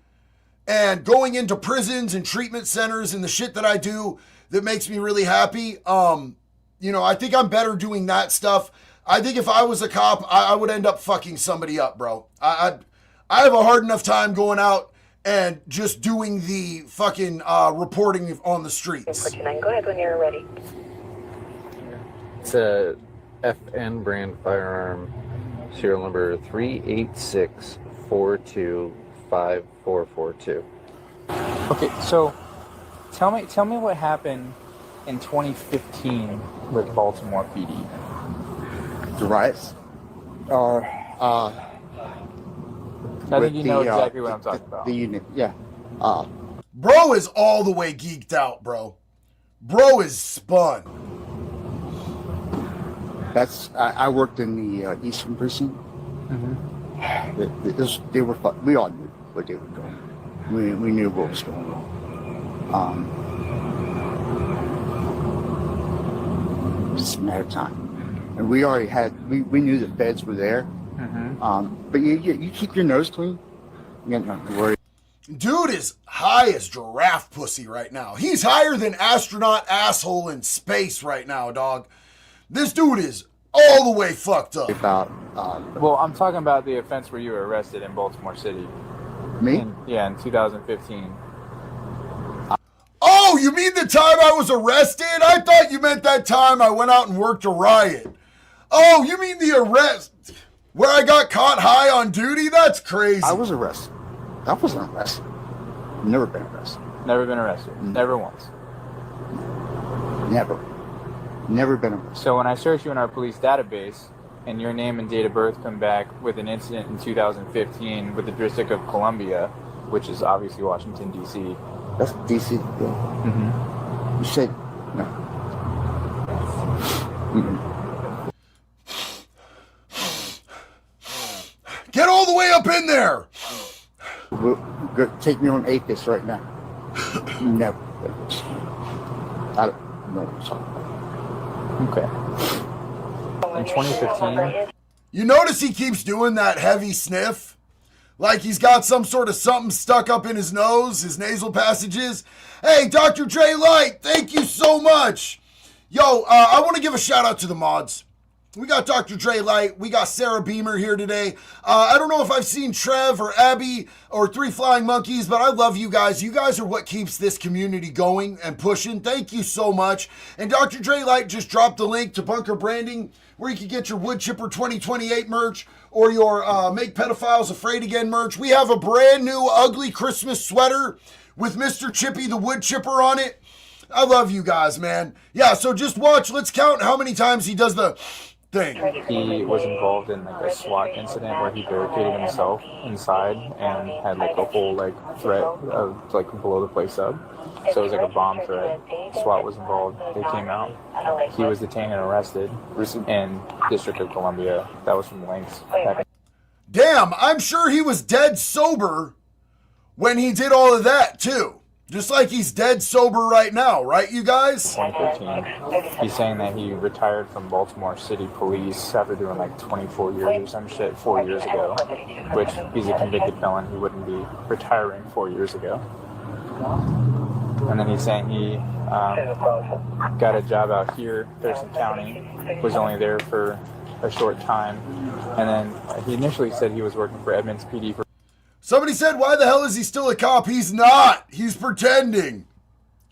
and going into prisons and treatment centers and the shit that I do that makes me really happy. I think I'm better doing that stuff. I think if I was a cop, I would end up fucking somebody up, bro. I have a hard enough time going out and just doing the fucking reporting on the streets. Go ahead when you're ready. It's a FN brand firearm, serial number 386425442. Okay, so tell me what happened in 2015 with Baltimore PD. The riots? I think you know exactly what I'm talking about. The unit, yeah. Bro is all the way geeked out, bro. Bro is spun. I worked in the Eastern Prison. Mm-hmm. They were fun. We all knew what they were doing. We knew what was going on. It's a matter of time. And we already we knew the feds were there. Mm-hmm. But you keep your nose clean. You don't have to worry. Dude is high as giraffe pussy right now. He's higher than astronaut asshole in space right now, dog. This dude is all the way fucked up. Well, I'm talking about the offense where you were arrested in Baltimore City. Me? In 2015. Oh, you mean the time I was arrested? I thought you meant that time I went out and worked a riot. Oh, you mean the arrest where I got caught high on duty? That's crazy. I was arrested. I wasn't arrested. Never been arrested. Never been arrested. Never once. Never. Never been arrested. So when I search you in our police database and your name and date of birth come back with an incident in 2015 with the District of Columbia, which is obviously Washington, D.C. That's D.C., yeah. Mm-hmm. You said no. Mm-mm. Get all the way up in there! Take me on Apis right now. Never. I don't know what I'm talking about. Okay. In 2015. You notice he keeps doing that heavy sniff? Like he's got some sort of something stuck up in his nose, his nasal passages. Hey, Dr. Dre Light, thank you so much. Yo, I want to give a shout out to the mods. We got Dr. Dre Light. We got Sarah Beamer here today. I don't know if I've seen Trev or Abby or Three Flying Monkeys, but I love you guys. You guys are what keeps this community going and pushing. Thank you so much. And Dr. Dre Light just dropped the link to Bunker Branding, where you can get your Wood Chipper 2028 merch or your Make Pedophiles Afraid Again merch. We have a brand new ugly Christmas sweater with Mr. Chippy the Wood Chipper on it. I love you guys, man. Yeah, so just watch. Let's count how many times he does the thing. He was involved in like a SWAT incident where he barricaded himself inside and had like a whole like threat of like blow the place up. So it was like a bomb threat. SWAT was involved. They came out. He was detained and arrested in District of Columbia. That was from Links. Damn, I'm sure he was dead sober when he did all of that too. Just like he's dead sober right now, right, you guys? 2013. He's saying that he retired from Baltimore City Police after doing like 24 years or some shit 4 years ago, which he's a convicted felon. He wouldn't be retiring 4 years ago. And then he's saying he got a job out here, Thurston County, was only there for a short time. And then he initially said he was working for Edmonds PD for... Somebody said, why the hell is he still a cop? He's not. He's pretending.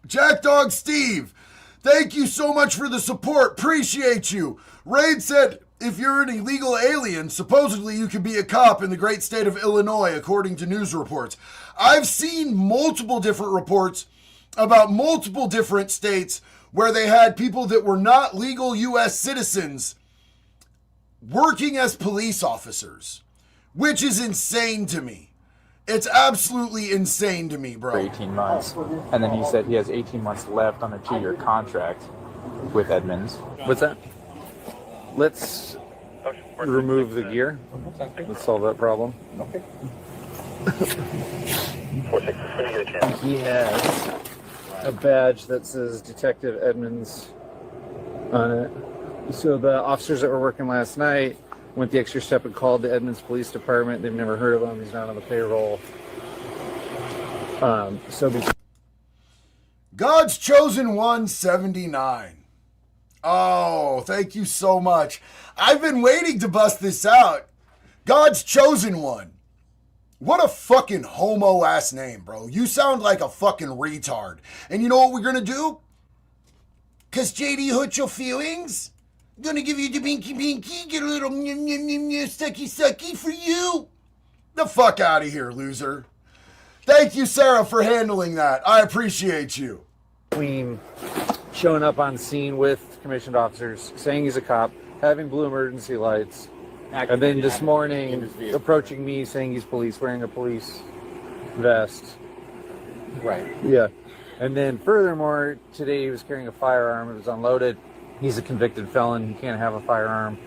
Jackdog Steve, thank you so much for the support. Appreciate you. Raid said, if you're an illegal alien, supposedly you could be a cop in the great state of Illinois, according to news reports. I've seen multiple different reports about multiple different states where they had people that were not legal U.S. citizens working as police officers, which is insane to me. It's absolutely insane to me, bro. For 18 months. And then he said he has 18 months left on a 2-year contract with Edmonds. What's that? Let's remove the gear. Let's solve that problem. Okay. He has a badge that says Detective Edmonds on it. So the officers that were working last night went the extra step and called the Edmonds Police Department. They've never heard of him. He's not on the payroll. God's Chosen 179. Oh, thank you so much. I've been waiting to bust this out. God's Chosen One. What a fucking homo-ass name, bro. You sound like a fucking retard. And you know what we're gonna do? Cause JD hurt your feelings? Gonna give you the binky binky, get a little sucky sucky for you. The fuck out of here, loser. Thank you, Sarah, for handling that. I appreciate you. Between showing up on scene with commissioned officers, saying he's a cop, having blue emergency lights, and then this morning approaching me saying he's police, wearing a police vest. Right. Yeah. And then furthermore, today he was carrying a firearm. It was unloaded. He's a convicted felon. He can't have a firearm.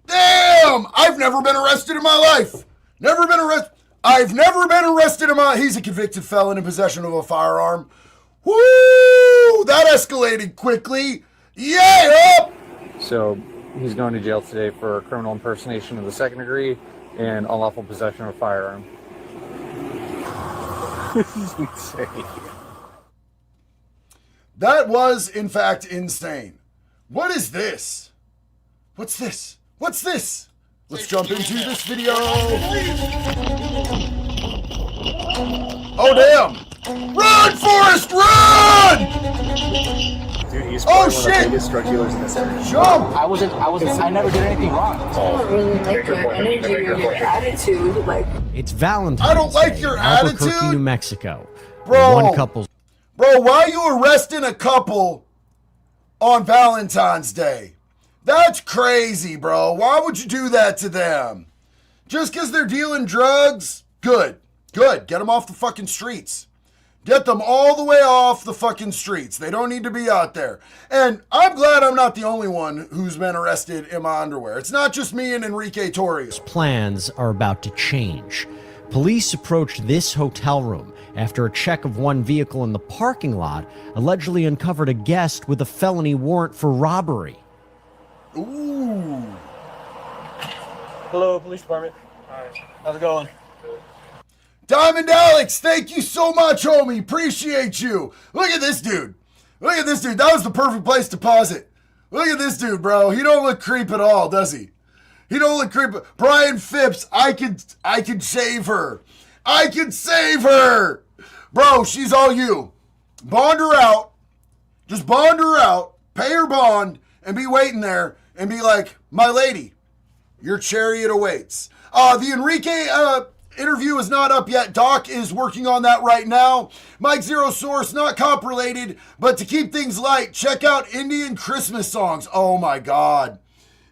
Damn! I've never been arrested in my life. Never been arrested. I've never been arrested in my... He's a convicted felon in possession of a firearm. Woo! That escalated quickly. Yeah! So he's going to jail today for criminal impersonation of the second degree and unlawful possession of a firearm. This is insane. That was, in fact, insane. What is this? What's this? What's this? Let's jump into this video. Oh, damn. Run, Forrest, run! Dude, he's oh, one of the shit! biggest drug dealers in this area. Jump! I never did anything wrong. I don't really like your energy or your attitude. Like, it's Valentine's I don't like Day your in Albuquerque, attitude. New Mexico. Bro. One couple's... Bro, why are you arresting a couple on Valentine's Day? That's crazy, bro. Why would you do that to them? Just because they're dealing drugs? Good. Good. Get them off the fucking streets. Get them all the way off the fucking streets. They don't need to be out there. And I'm glad I'm not the only one who's been arrested in my underwear. It's not just me and Enrique Torres. Plans are about to change. Police approached this hotel room after a check of one vehicle in the parking lot allegedly uncovered a guest with a felony warrant for robbery. Ooh. Hello, police department. All right. How's it going? Diamond Alex, thank you so much, homie. Appreciate you. Look at this dude. Look at this dude. That was the perfect place to pause it. Look at this dude, bro. He don't look creep at all, does he? He don't look creep. Brian Phipps, I could save her. I can save her. Bro, she's all you. Bond her out. Just bond her out. Pay her bond and be waiting there and be like, my lady, your chariot awaits. The Enrique interview is not up yet. Doc is working on that right now. Mike Zero Source, not cop related, but to keep things light, check out Indian Christmas songs. Oh my God.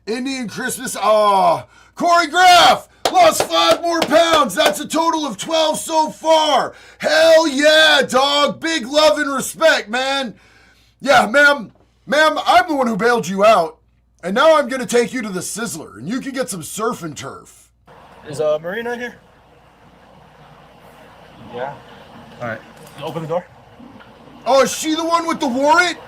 Indian Christmas. Corey Graff lost 5 more pounds. That's a total of 12 so far. Hell yeah, dog. Big love and respect, man. Yeah, ma'am, I'm the one who bailed you out. And now I'm going to take you to the Sizzler, and you can get some surf and turf. Is Marina in here? Yeah. All right. Open the door. Oh, is she the one with the warrant?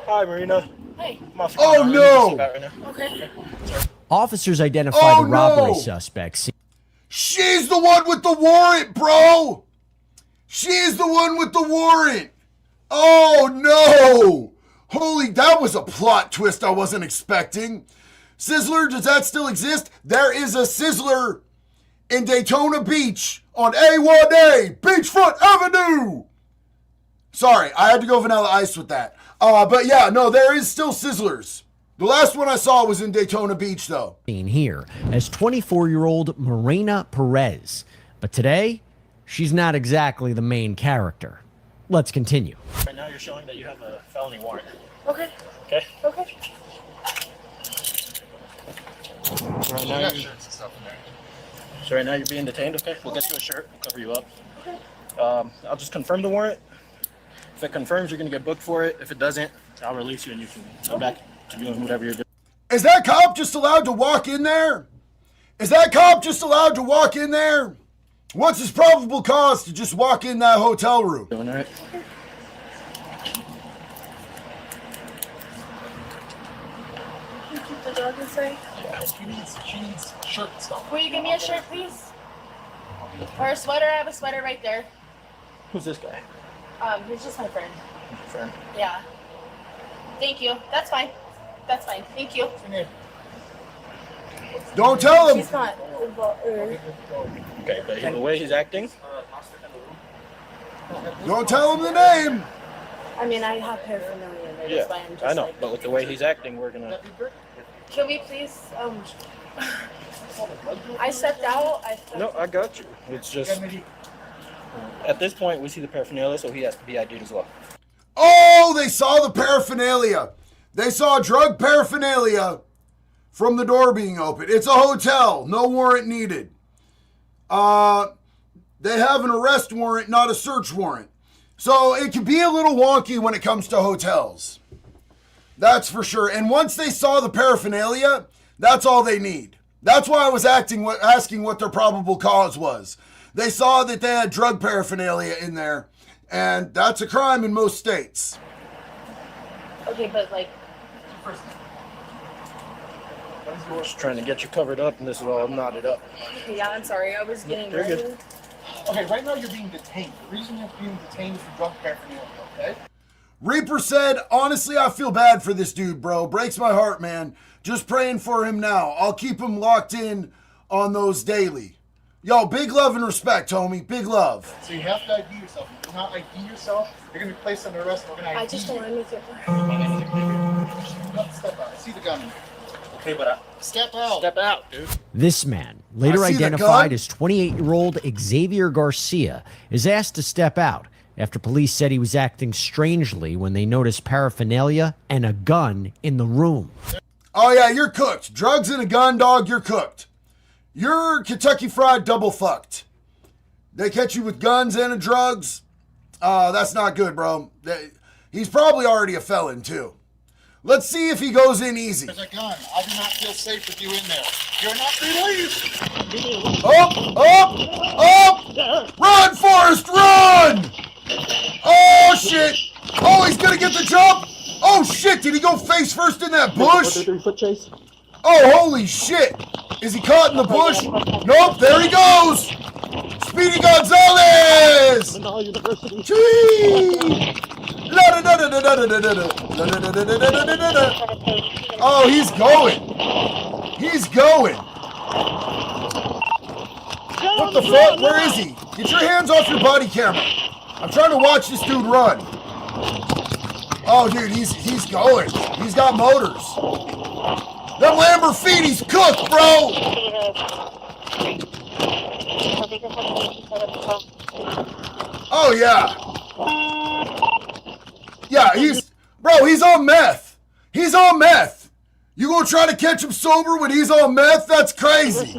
Hi, Marina. Hey. Oh, no. Okay. Officers identify the robbery suspects. She's the one with the warrant, bro. She's the one with the warrant. Oh, no. Holy, that was a plot twist I wasn't expecting. Sizzler, does that still exist? There is a Sizzler in Daytona Beach on A1A, Beachfront Avenue. Sorry, I had to go Vanilla Ice with that. But yeah, no, there is still Sizzlers. The last one I saw was in Daytona Beach, though. Here as 24-year-old Marina Perez. But today, she's not exactly the main character. Let's continue. Right now you're showing that you have a felony warrant. Okay. Okay? Okay. Right now so right now you're being detained, okay? We'll get you a shirt, we'll cover you up. Okay. I'll just confirm the warrant. If it confirms, you're gonna get booked for it. If it doesn't, I'll release you and you can go back to doing whatever you're doing. Is that cop just allowed to walk in there? Is that cop just allowed to walk in there? What's his probable cause to just walk in that hotel room? Doing all right? You keep the dog inside? Yeah. She needs shirt and stuff. Will you give me a shirt, please? Or a sweater? I have a sweater right there. Who's this guy? He's just my friend. Friend. Yeah. Thank you. That's fine. That's fine. Thank you. Don't tell him. He's not. Okay, but the way he's acting. Don't tell him the name. I mean, I have paraphernalia. Yeah, That's why I'm just I know, like, but with the way he's acting, we're gonna. can we please? I stepped out. No, I got you. It's just. At this point, we see the paraphernalia, so he has to be ID'd as well. Oh, they saw the paraphernalia. They saw drug paraphernalia from the door being open. It's a hotel. No warrant needed. They have an arrest warrant, not a search warrant. So it can be a little wonky when it comes to hotels. That's for sure. And once they saw the paraphernalia, that's all they need. That's why I was asking what their probable cause was. They saw that they had drug paraphernalia in there, and that's a crime in most states. Okay, but like. Just trying to get you covered up, and this is all knotted up. Okay, yeah, I'm sorry. I was getting You're ready. good. Okay, right now you're being detained. The reason you're being detained is for drug paraphernalia, okay? Reaper said, honestly, I feel bad for this dude, bro. Breaks my heart, man. Just praying for him now. I'll keep him locked in on those daily. Yo, big love and respect, homie. Big love. So you have to ID yourself. If you do not ID yourself, you're going to be placed under arrest. We're going to ID I just don't want to make it Step out. I see the gun. Okay, but Step out. Step out, dude. This man, later I see the identified gun. as 28-year-old Xavier Garcia, is asked to step out after police said he was acting strangely when they noticed paraphernalia and a gun in the room. Oh, yeah, you're cooked. Drugs and a gun, dog, you're cooked. You're Kentucky Fried double fucked. They catch you with guns and drugs. That's not good, bro. He's probably already a felon, too. Let's see if he goes in easy. There's a gun. I do not feel safe with you in there. You're not released. Up! Run, Forrest, run! Oh, shit. Oh, he's going to get the jump. Oh, shit. Did he go face first in that bush? 4-3 chase. Oh, holy shit. Is he caught in the bush? Nope, there he goes. Speedy Gonzalez. Cornell University. Oh, he's going. He's going. What the fuck? Where is he? Get your hands off your body camera. I'm trying to watch this dude run. Oh, dude, he's going. He's got motors. Them Lamborghini's cooked, bro. Oh, yeah. Yeah, he's on meth. He's on meth. You gonna try to catch him sober when he's on meth? That's crazy.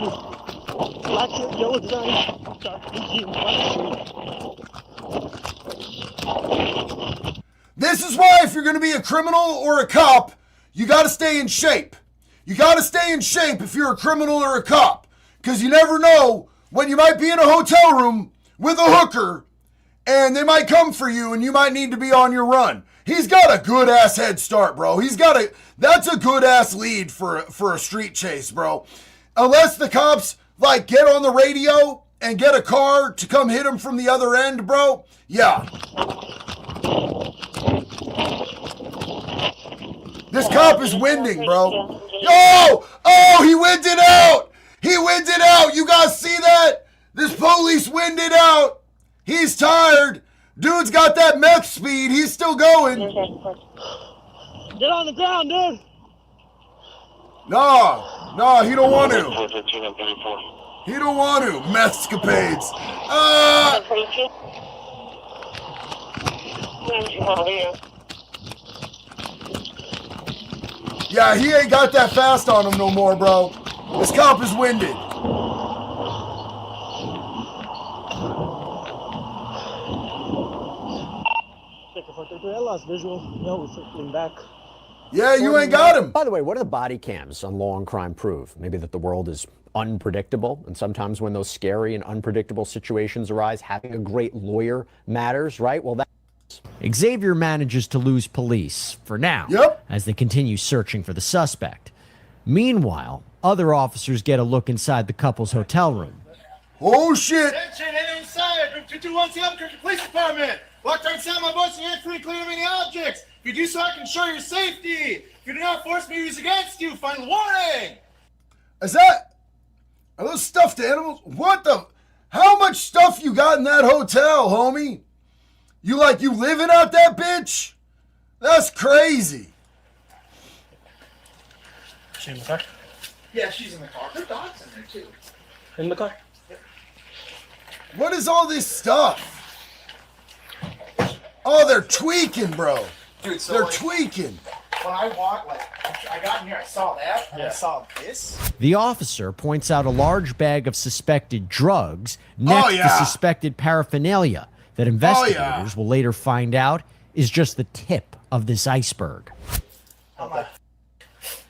This is why if you're gonna be a criminal or a cop, you gotta stay in shape. You gotta stay in shape if you're a criminal or a cop. Because you never know when you might be in a hotel room with a hooker and they might come for you and you might need to be on your run. He's got a good ass head start, bro. That's a good ass lead for a street chase, bro. Unless the cops like get on the radio and get a car to come hit him from the other end, bro. Yeah. This cop is winding, bro. Oh, he winded out. He winded out. You guys see that? This police winded out. He's tired. Dude's got that meth speed. He's still going. Get on the ground, dude. No, he don't want to. He don't want to. Methscapades. Yeah, he ain't got that fast on him no more, bro. This cop is winded. I lost visual. No, we're circling back. Yeah, you ain't got him. By the way, what do the body cams on Law and Crime prove? Maybe that the world is unpredictable, and sometimes when those scary and unpredictable situations arise, having a great lawyer matters, right? Well, Xavier manages to lose police, for now, as they continue searching for the suspect. Meanwhile, other officers get a look inside the couple's hotel room. Oh, shit. Attention, enter inside. Room 221 Albuquerque Police Department. Walk right inside my voice and hands free, clear of any objects. If you do so, I can ensure your safety. If you do not force me to use against you, final warning. Are those stuffed animals? What the? How much stuff you got in that hotel, homie? You living out that bitch? That's crazy. She in the car? Yeah, she's in the car. Her dog's in there, too. In the car? What is all this stuff? Oh, they're tweaking, bro. Dude, so they're tweaking. When I walked, I got in here, I saw that, and I saw this. The officer points out a large bag of suspected drugs next to suspected paraphernalia that investigators will later find out is just the tip of this iceberg. I'm like,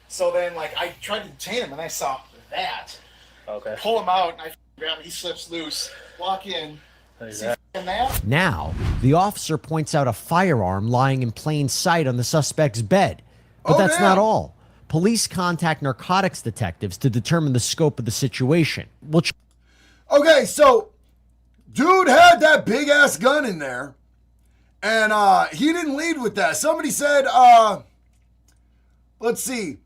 so then, I tried to detain him, and I saw that. Okay. Pull him out, and I grab him, he slips loose. Walk in. See that? Now, the officer points out a firearm lying in plain sight on the suspect's bed. But that's not all. Police contact narcotics detectives to determine the scope of the situation. Okay, so dude had that big ass gun in there, and he didn't lead with that. Somebody said, let's see.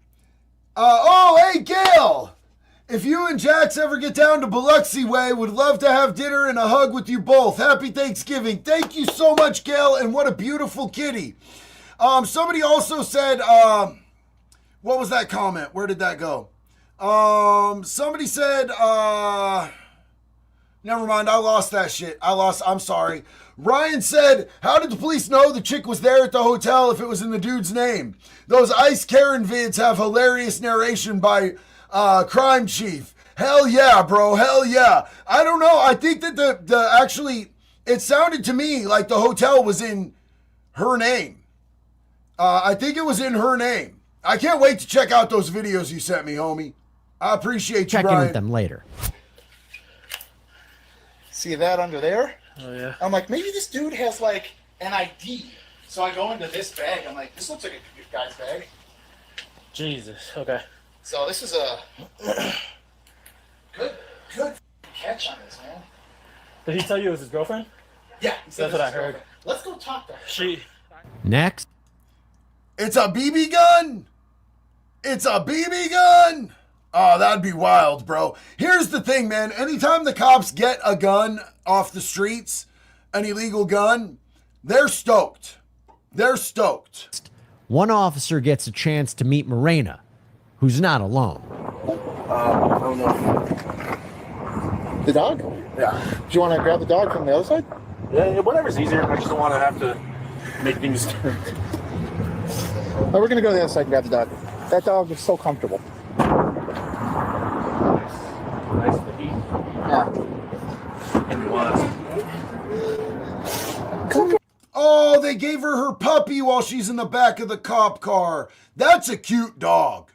Hey, Gail, if you and Jax ever get down to Biloxi Way, would love to have dinner and a hug with you both. Happy Thanksgiving. Thank you so much, Gail, and what a beautiful kitty. Somebody also said, what was that comment? Where did that go? Somebody said, never mind, I lost that shit. I'm sorry. Ryan said, how did the police know the chick was there at the hotel if it was in the dude's name? Those Ice Karen vids have hilarious narration by Crime Chief. Hell yeah, bro. Hell yeah. I don't know. I think that the actually, it sounded to me like the hotel was in her name. I think it was in her name. I can't wait to check out those videos you sent me, homie. I appreciate you, Check Ryan. in with them later. See that under there? Oh, yeah. I'm like, maybe this dude has an ID. So I go into this bag. I'm like, this looks like a guy's bag. Jesus. Okay. So this is a good catch on this, man. Did he tell you it was his girlfriend? Yeah, that's what I heard. Let's go talk to her. Next. It's a BB gun? It's a BB gun? Oh, that'd be wild, bro. Here's the thing, man. Anytime the cops get a gun off the streets, an illegal gun, they're stoked. They're stoked. One officer gets a chance to meet Morena, who's not alone. I don't know. The dog? Yeah. Do you want to grab the dog from the other side? Yeah, whatever's easier. I just don't want to have to make things. We're going to go to the other side and grab the dog. That dog is so comfortable. Nice to eat. Yeah. And it was. Oh, they gave her puppy while she's in the back of the cop car. That's a cute dog.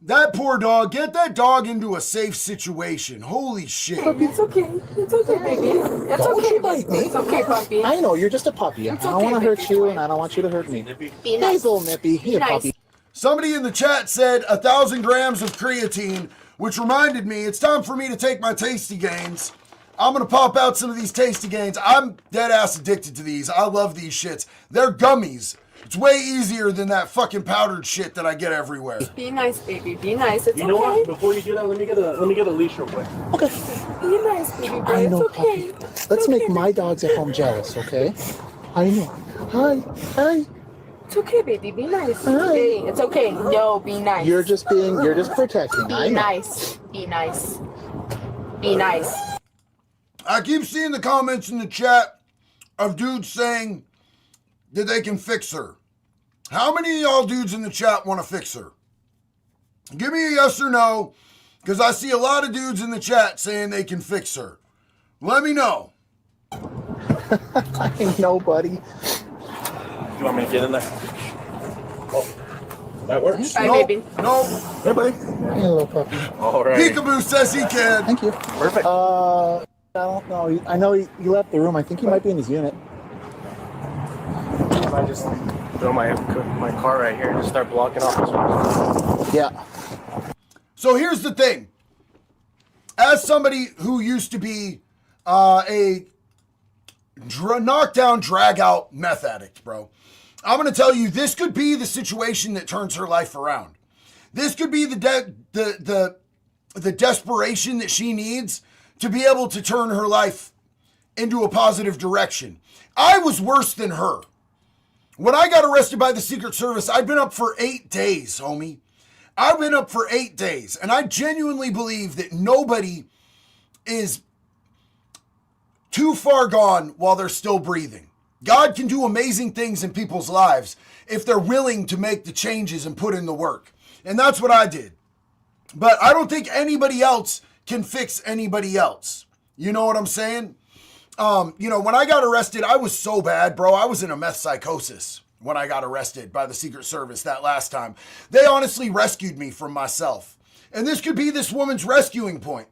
That poor dog. Get that dog into a safe situation. Holy shit. Puppy, it's okay. It's okay, baby. It's okay, baby. It's okay, puppy. I know, you're just a puppy. I don't want to hurt you, and I don't want you to hurt me. Be nice. Nice little Nippy. Here, Nice. puppy. Somebody in the chat said 1,000 grams of creatine, which reminded me it's time for me to take my Tasty Gains. I'm going to pop out some of these Tasty Gains. I'm dead ass addicted to these. I love these shits. They're gummies. It's way easier than that fucking powdered shit that I get everywhere. Be nice, baby. Be nice. It's You know okay. what? Before you do that, let me get a leash real quick. Okay. Be nice, baby boy. I It's know, okay. puppy. Let's make my dogs at home jealous, okay? I know. Hi. Hi. It's okay, baby. Be nice. Hi. Hey, it's okay. No, be nice. You're just protecting. I Be know. nice. Be nice. Be nice. I keep seeing the comments in the chat of dudes saying that they can fix her. How many of y'all dudes in the chat want to fix her? Give me a yes or no, because I see a lot of dudes in the chat saying they can fix her. Let me know. I know, buddy. You want me to get in there? Oh, that works. Bye, Nope, baby. nope. Hey, buddy. Hey, little puppy. All right. Peekaboo says he can. Thank you. Perfect. I don't know. I know he left the room. I think he might be in his unit. If I just throw my car right here and just start blocking off this one. Yeah. So here's the thing. As somebody who used to be a knockdown, drag-out meth addict, bro, I'm going to tell you, this could be the situation that turns her life around. This could be the desperation that she needs to be able to turn her life into a positive direction. I was worse than her. When I got arrested by the Secret Service, I'd been up for 8 days, homie. I've been up for 8 days, and I genuinely believe that nobody is too far gone while they're still breathing. God can do amazing things in people's lives if they're willing to make the changes and put in the work. And that's what I did. But I don't think anybody else can fix anybody else. You know what I'm saying? When I got arrested, I was so bad, bro. I was in a meth psychosis when I got arrested by the Secret Service that last time. They honestly rescued me from myself. And this could be this woman's rescuing point.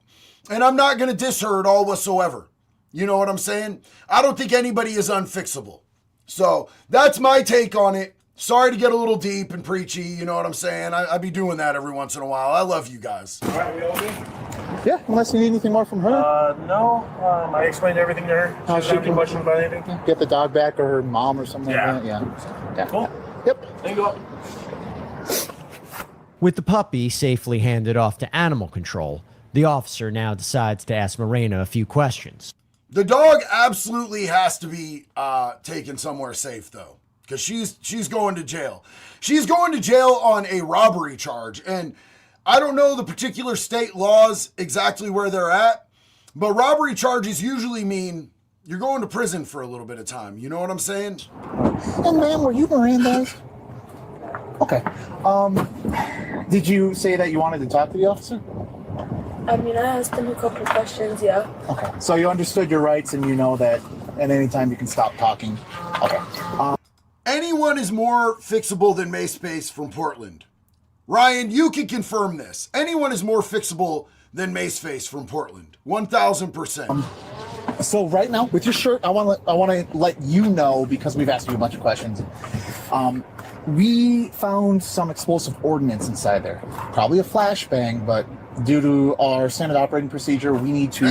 And I'm not going to diss her at all whatsoever. You know what I'm saying? I don't think anybody is unfixable. So that's my take on it. Sorry to get a little deep and preachy, you know what I'm saying? I be doing that every once in a while. I love you guys. All right, we all good? Yeah, unless you need anything more from her. No. I explained everything to her. She doesn't have any questions about anything. Get the dog back or her mom or something like that. Yeah. Cool. Yep. Thank you. With the puppy safely handed off to animal control, the officer now decides to ask Morena a few questions. The dog absolutely has to be taken somewhere safe, though, because she's going to jail. She's going to jail on a robbery charge, and I don't know the particular state laws exactly where they're at, but robbery charges usually mean you're going to prison for a little bit of time. You know what I'm saying? And ma'am, were you Miranda's? Okay. Did you say that you wanted to talk to the officer? I mean, I asked him a couple questions, yeah. Okay. So you understood your rights and you know that at any time you can stop talking. Okay. Anyone is more fixable than Mayspace from Portland. Ryan, you can confirm this. Anyone is more fixable than Maceface from Portland. 1,000%. So right now, with your shirt, I want to let you know, because we've asked you a bunch of questions. We found some explosive ordnance inside there. Probably a flashbang, but due to our standard operating procedure, we need to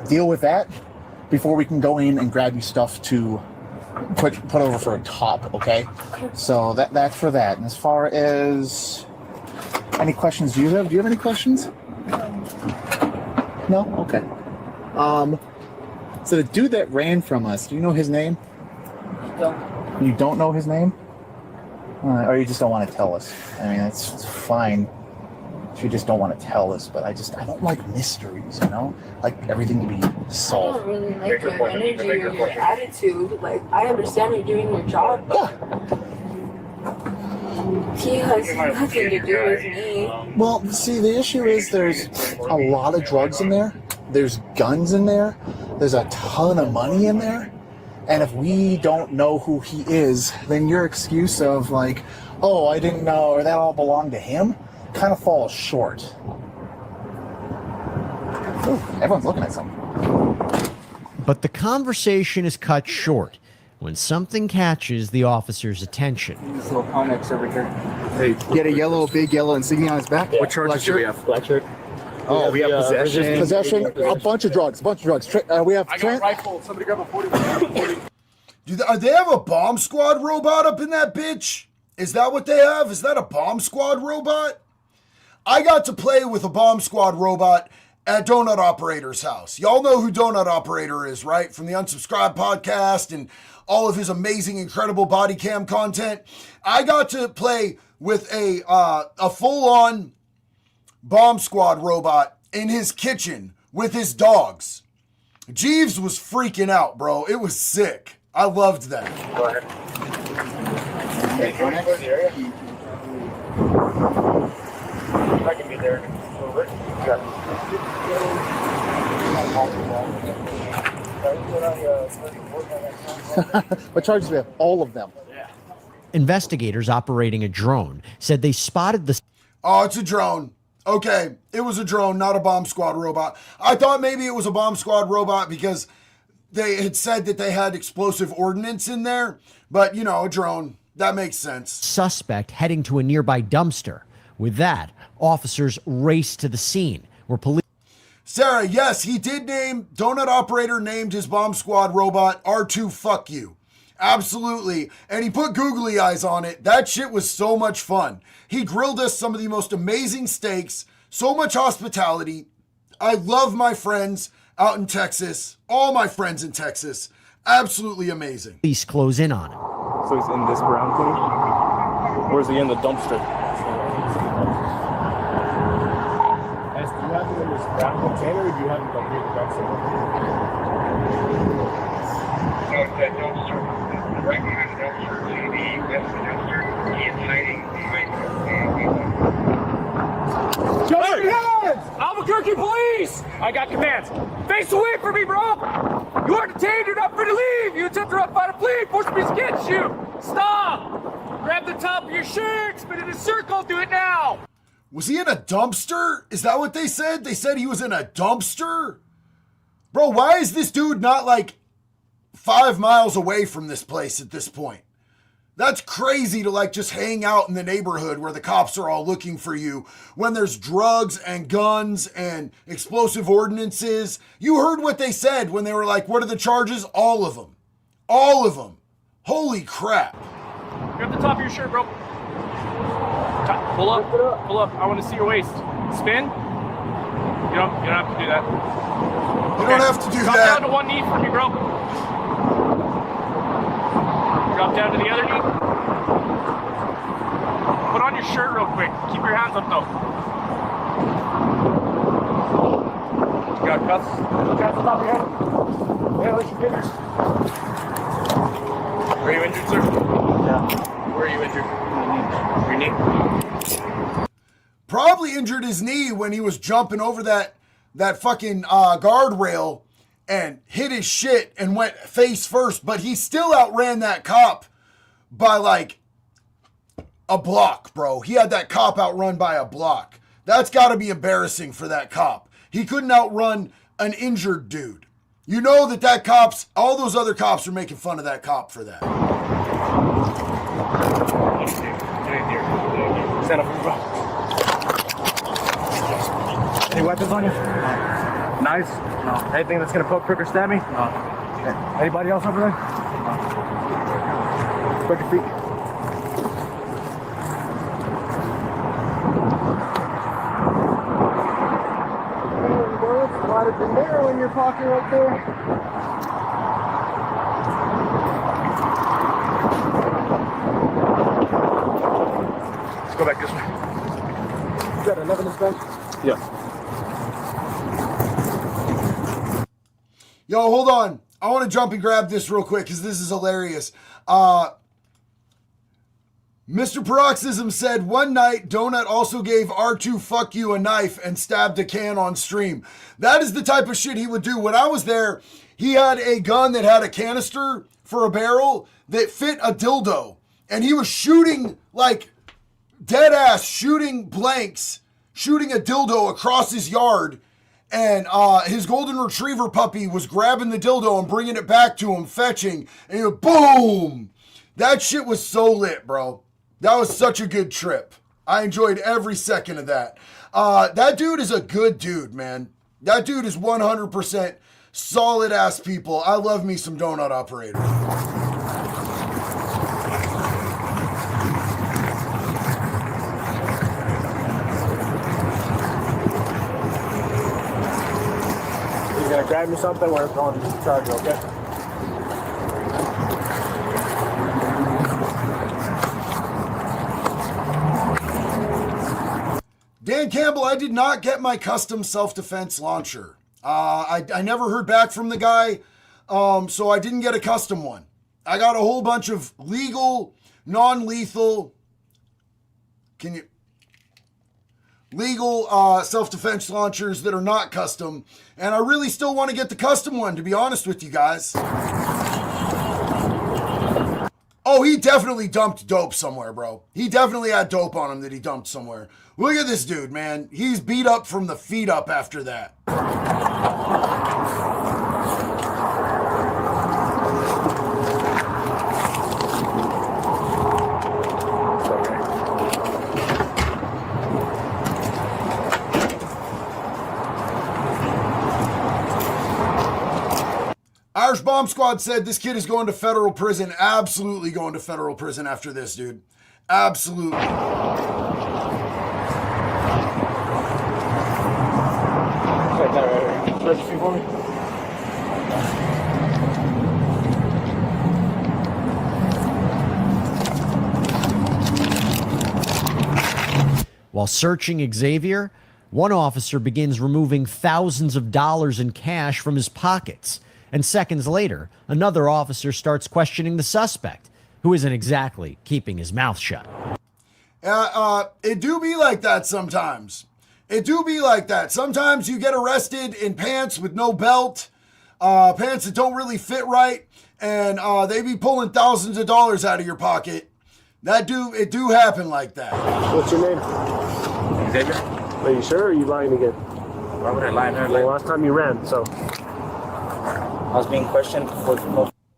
deal with that before we can go in and grab you stuff to put over for a top, okay? So that's for that. And as far as any questions do you have any questions? No? Okay. So the dude that ran from us, do you know his name? No. You don't know his name? Or you just don't want to tell us? I mean, it's fine if you just don't want to tell us, but I don't like mysteries, you know? Like everything to be solved. I don't really like your energy or your attitude. Like, I understand you're doing your job. Yeah. He has nothing to do with me. Well, see, the issue is there's a lot of drugs in there. There's guns in there. There's a ton of money in there. And if we don't know who he is, then your excuse of like, oh, I didn't know, or that all belonged to him, kind of falls short. Ooh, everyone's looking at something. But the conversation is cut short when something catches the officer's attention. This little Connex over here. Hey, get a big yellow insignia on his back. What charges do we have? Black shirt. Oh, we have possession. Possession, a bunch of drugs. We have. I got a rifle. Somebody grab a 40. Do they have a bomb squad robot up in that bitch? Is that what they have? Is that a bomb squad robot? I got to play with a bomb squad robot at Donut Operator's house. Y'all know who Donut Operator is, right? From the Unsubscribed podcast and all of his amazing, incredible body cam content. I got to play with a full-on bomb squad robot in his kitchen with his dogs. Jeeves was freaking out, bro. It was sick. I loved that. Go ahead. Hey, do you want to go to the area? I can be there. Over. What charges do we have? All of them. Investigators operating a drone said they spotted the... Oh, it's a drone. Okay, it was a drone, not a bomb squad robot. I thought maybe it was a bomb squad robot because they had said that they had explosive ordnance in there, but, you know, a drone. That makes sense. Suspect heading to a nearby dumpster. With that, officers raced to the scene where police... Sarah, yes, he did name, Donut Operator named his bomb squad robot R2 Fuck You. Absolutely. And he put googly eyes on it. That shit was so much fun. He grilled us some of the most amazing steaks, so much hospitality. I love my friends out in Texas, all my friends in Texas. Absolutely amazing. Police close in on him. So he's in this brown thing? Or is he in the dumpster? Do you have him in this brown container or do you have him like near the dumpster? No, it's that dumpster. Right behind the dumpster. To the west of the dumpster. He is hiding behind Show your hands! Albuquerque police! I got commands. Face away from me, bro! You are detained. You're not free to leave. You attempt to run by a plea. Force me against you. Stop! Grab the top of your shirt. Spin in a circle. Do it now. Was he in a dumpster? Is that what they said? They said he was in a dumpster? Bro, why is this dude not like 5 miles away from this place at this point? That's crazy to like just hang out in the neighborhood where the cops are all looking for you when there's drugs and guns and explosive ordinances. You heard what they said when they were like, what are the charges? All of them. All of them. Holy crap. Grab the top of your shirt, bro. Pull up. Pull up. I want to see your waist. Spin. You don't have to do that. You don't have to do Drop that. down to one knee for me, bro. Drop down to the other knee. Put on your shirt real quick. Keep your hands up though. You got cuffs? Cuffs on top of your head. Yeah, let your fingers. Are you injured, sir? Yeah. Where are you injured? Your knee. Probably injured his knee when he was jumping over that fucking guardrail and hit his shit and went face first, but he still outran that cop by like a block, bro. He had that cop outrun by a block. That's got to be embarrassing for that cop. He couldn't outrun an injured dude. You know that cop's, all those other cops are making fun of that cop for that. Stand up, bro. Any weapons on you? Knives? No. Anything that's gonna poke, prick, or stab me? No. Okay. Anybody else over there? No. Spread your feet. A lot of dinero in your pocket right there. Let's go back this way. You got enough in this bag? Yeah. Yo, hold on. I want to jump and grab this real quick because this is hilarious. Mr. Paroxysm said, one night, Donut also gave R2 fuck you a knife and stabbed a can on stream. That is the type of shit he would do. When I was there, he had a gun that had a canister for a barrel that fit a dildo. And he was shooting, like, dead ass, shooting blanks, shooting a dildo across his yard. And his golden retriever puppy was grabbing the dildo and bringing it back to him, fetching. And he went, boom! That shit was so lit, bro. That was such a good trip. I enjoyed every second of that. That dude is a good dude, man. That dude is 100% solid ass people. I love me some donut operators. He's gonna grab me something, we're going to charge you, okay? Dan Campbell, I did not get my custom self-defense launcher. I never heard back from the guy, so I didn't get a custom one. I got a whole bunch of legal, non-lethal, self-defense launchers that are not custom, and I really still want to get the custom one, to be honest with you guys. Oh, he definitely dumped dope somewhere, bro. He definitely had dope on him that he dumped somewhere. Look at this dude, man. He's beat up from the feet up after that. Irish Bomb Squad said this kid is going to federal prison. Absolutely going to federal prison after this, dude. Absolutely. Registry for me? While searching Xavier, one officer begins removing thousands of dollars in cash from his pockets. And seconds later, another officer starts questioning the suspect, who isn't exactly keeping his mouth shut. It do be like that sometimes. It do be like that. Sometimes you get arrested in pants with no belt, pants that don't really fit right, and they be pulling thousands of dollars out of your pocket. It do happen like that. What's your name? Xavier. Are you sure, or are you lying again? Why would I lie? The last time you ran, so. I was being questioned for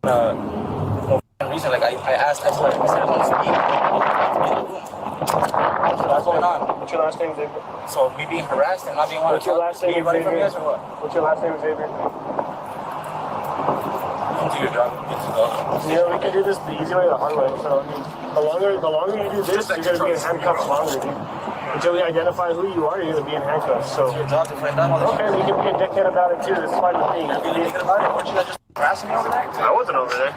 no reason. Like I asked, I said I want to speak. So what's going on? What's your last name, Xavier? So me being harassed and not being wanted to talk. What's your last name, Xavier? What's your last name, Xavier? Do your job. Yeah, we can do this the easy way or the hard way. So I mean, the longer you do this, you're gonna be in handcuffs longer, dude. Until we identify who you are, you're gonna be in handcuffs. So your job to find out. Okay, you can be a dickhead about it too. That's fine with me. You're being a dickhead about it? Weren't you guys just harassing me over there? I wasn't over there.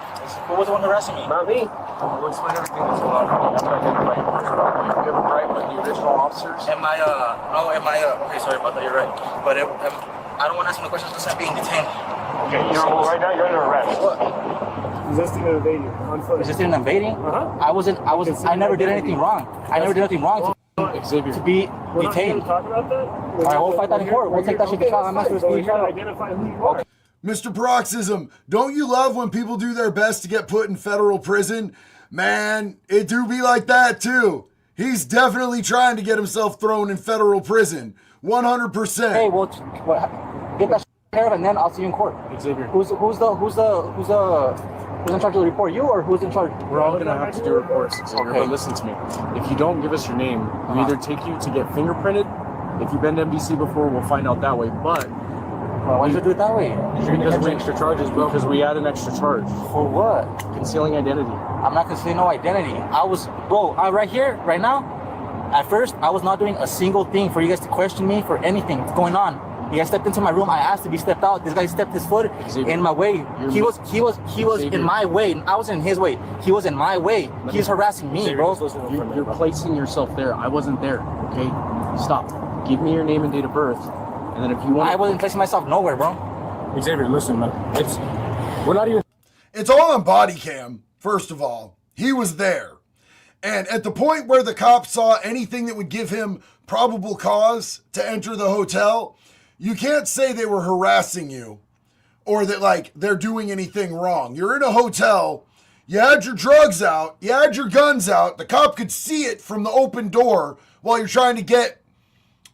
Who was the one harassing me? Not me. We'll explain everything that's going on. I'm not identifying you first off. You have a right with the original officers. Okay, sorry about that, you're right. But I don't want to ask him the questions because I'm being detained. Okay, right now you're under arrest. What? Resisting and evading on foot. Resisting and evading? Uh-huh. I never did anything wrong. I never did anything wrong to be detained. Talk about that? All right, we'll fight that in court. We'll take that shit to trial. I'm not supposed to be in trial. Identify who you are. Mr. Paroxysm, don't you love when people do their best to get put in federal prison? Man, it do be like that too. He's definitely trying to get himself thrown in federal prison. 100%. Hey, well, get that shit care of and then I'll see you in court. Xavier. Who's in charge of the report? You or who's in charge? We're all gonna have to do reports, Xavier, but listen to me. If you don't give us your name, we either take you to get fingerprinted. If you've been to MDC before, we'll find out that way. But Why did you do it that way? You're gonna catch extra charges, bro, because we add an extra charge. For what? Concealing identity. I'm not concealing no identity. I'm right here, right now. At first, I was not doing a single thing for you guys to question me for anything that's going on. You guys stepped into my room. I asked to be stepped out. This guy stepped his foot in my way. He was in my way. I was in his way. He was in my way. He's harassing me, bro. You're placing yourself there. I wasn't there. Okay, stop. Give me your name and date of birth, and then if you want. I wasn't placing myself nowhere, bro. Xavier, listen, man. We're not even. It's all on body cam. First of all, he was there. And at the point where the cops saw anything that would give him probable cause to enter the hotel, you can't say they were harassing you or that like they're doing anything wrong. You're in a hotel, you had your drugs out, you had your guns out, the cop could see it from the open door while you're trying to get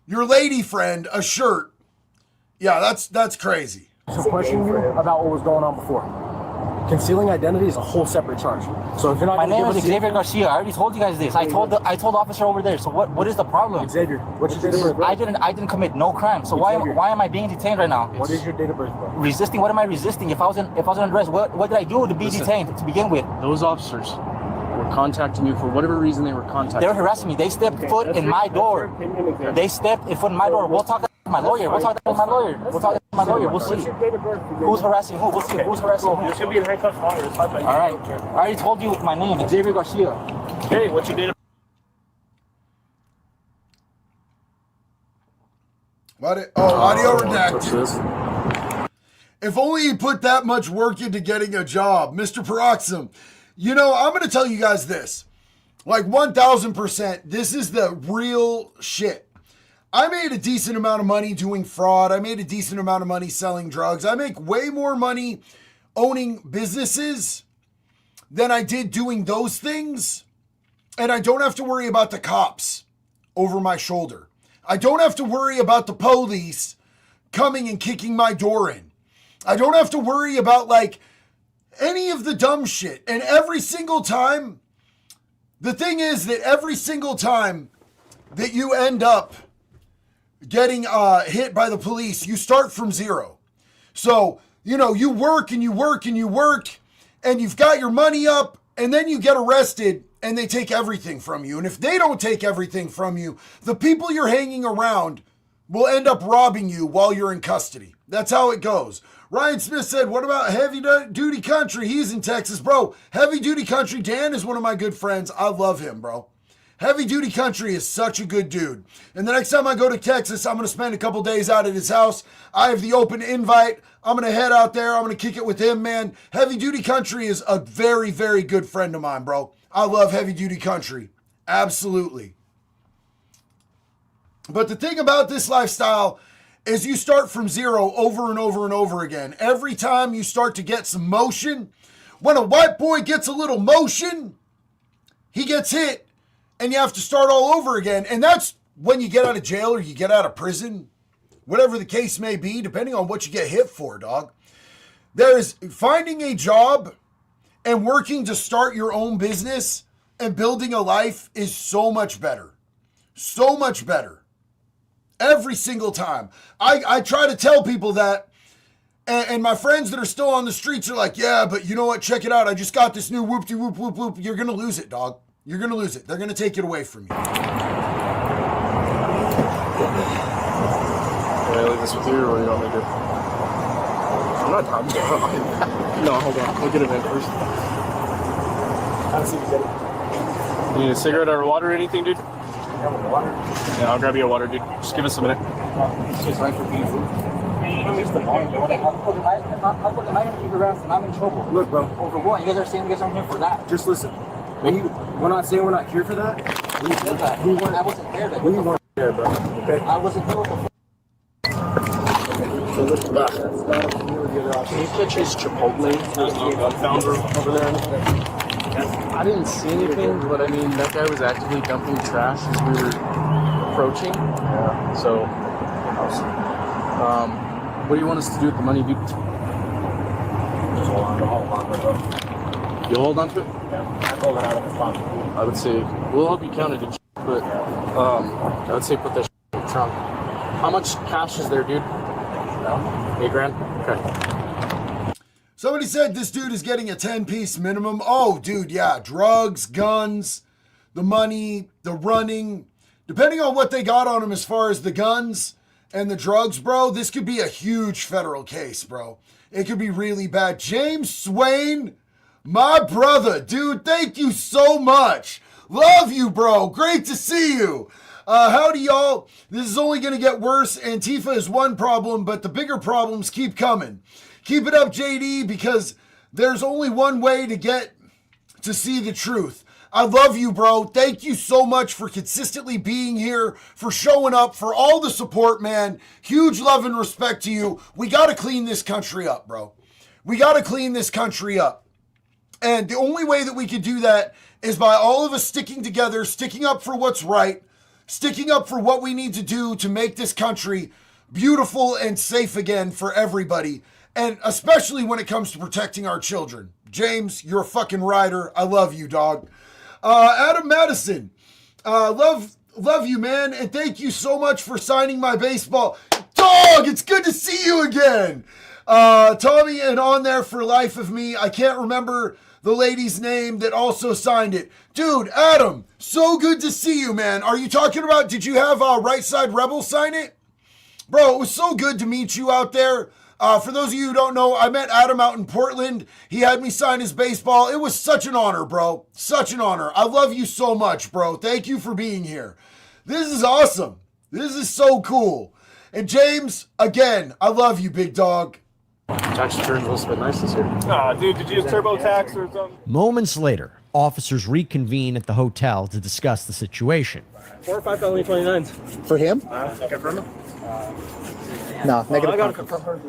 your lady friend a shirt. Yeah, that's crazy. To question you about what was going on before. Concealing identity is a whole separate charge. So if you're not, my name is Xavier Garcia. I already told you guys this. I told the officer over there. So what is the problem? Xavier, what's your date of birth? I didn't commit no crime. So why am I being detained right now? What is your date of birth, bro? Resisting? What am I resisting? If I was under arrest, what did I do to be detained to begin with? Those officers were contacting you for whatever reason they were contacting. They were harassing me. They stepped foot in my door. They stepped foot in my door. We'll talk to my lawyer. We'll talk to my lawyer. We'll see. Who's harassing who? We'll see. Who's harassing who? You should be in handcuffs longer. All right. I already told you my name, Xavier Garcia. Okay, what's your date of Audio redacted. If only he put that much work into getting a job. Mr. Paroxysm, you know, I'm going to tell you guys this. Like 1,000%, this is the real shit. I made a decent amount of money doing fraud. I made a decent amount of money selling drugs. I make way more money owning businesses than I did doing those things. And I don't have to worry about the cops over my shoulder. I don't have to worry about the police coming and kicking my door in. I don't have to worry about like any of the dumb shit. And every single time, the thing is that every single time that you end up getting hit by the police, you start from zero. So, you know, you work and you work and you work and you've got your money up and then you get arrested and they take everything from you. And if they don't take everything from you, the people you're hanging around will end up robbing you while you're in custody. That's how it goes. Ryan Smith said, what about Heavy Duty Country? He's in Texas. Bro, Heavy Duty Country, Dan is one of my good friends. I love him, bro. Heavy Duty Country is such a good dude. And the next time I go to Texas, I'm going to spend a couple days out at his house. I have the open invite. I'm going to head out there. I'm going to kick it with him, man. Heavy Duty Country is a very, very good friend of mine, bro. I love Heavy Duty Country. Absolutely. But the thing about this lifestyle is you start from zero over and over and over again. Every time you start to get some motion, when a white boy gets a little motion, he gets hit. And you have to start all over again. And that's when you get out of jail or you get out of prison, whatever the case may be, depending on what you get hit for, dog. There is finding a job and working to start your own business and building a life is so much better. So much better. Every single time. I try to tell people that, and my friends that are still on the streets are like, yeah, but you know what? Check it out. I just got this new whoop-de-whoop, whoop-whoop. You're going to lose it, dog. You're going to lose it. They're going to take it away from you. Can I leave this with you, or what do you want me to do? I'm not talking to you. No, hold on. We'll get it in first. You need a cigarette or water or anything, dude? water? Yeah, I'll grab you a water, dude. Just give us a minute. It's just right for being food. I'll put the knife in your ass and I'm in trouble. Look, bro. Over what? You guys are saying you guys are here for that. Just listen. We're not saying we're not here for that. I wasn't there. We weren't there, bro. Okay. I wasn't there before. So listen, that's not a deal with the other option. Can you catch his Chipotle? There's no gun found over there. I didn't see anything, but I mean, that guy was actively dumping trash as we were approaching. Yeah. So, what do you want us to do with the money, dude? Just hold on to it. You hold on to it? Yeah. I hold it out of the pocket. I would say, we'll help you count it, but I would say put that in the trunk. How much cash is there, dude? 8 grand? Okay. Somebody said this dude is getting a 10-piece minimum. Oh, dude, yeah. Drugs, guns, the money, the running. Depending on what they got on him as far as the guns and the drugs, bro, this could be a huge federal case, bro. It could be really bad. James Swain, my brother, dude, thank you so much. Love you, bro. Great to see you. Howdy, y'all. This is only going to get worse. Antifa is one problem, but the bigger problems keep coming. Keep it up, JD, because there's only one way to get to see the truth. I love you, bro. Thank you so much for consistently being here, for showing up, for all the support, man. Huge love and respect to you. We got to clean this country up, bro. We got to clean this country up. And the only way that we can do that is by all of us sticking together, sticking up for what's right, sticking up for what we need to do to make this country beautiful and safe again for everybody. And especially when it comes to protecting our children. James, you're a fucking rider. I love you, dog. Adam Madison, love you, man, and thank you so much for signing my baseball. Dog, it's good to see you again. Tommy, and on there for life of me, I can't remember the lady's name that also signed it. Dude, Adam, so good to see you, man. Are you talking about, did you have Right Side Rebel sign it? Bro, it was so good to meet you out there. For those of you who don't know, I met Adam out in Portland. He had me sign his baseball. It was such an honor, bro. Such an honor. I love you so much, bro. Thank you for being here. This is awesome. This is so cool. And James, again, I love you, big dog. Tax returns a little bit nice this year. Dude, did you use TurboTax or something? Moments later, officers reconvene at the hotel to discuss the situation. 4 or 5 felony 29s. For him? Confirm it? No, negative. I got to confirm her.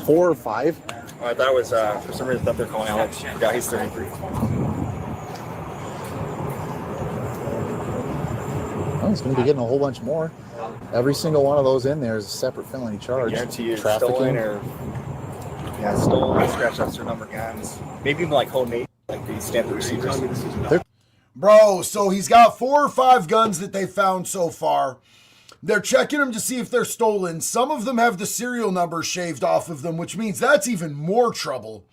4 or 5? Oh, I thought it was, for some reason, I thought they're calling Alex. Yeah, he's 33. Oh, he's going to be getting a whole bunch more. Every single one of those in there is a separate felony charge. I guarantee you, Trafficking. stolen or stolen, scratch offs or number guns. Maybe even like homemade, like they stamp the receivers. Bro, so he's got 4 or 5 guns that they found so far. They're checking them to see if they're stolen. Some of them have the serial number shaved off of them, which means that's even more trouble.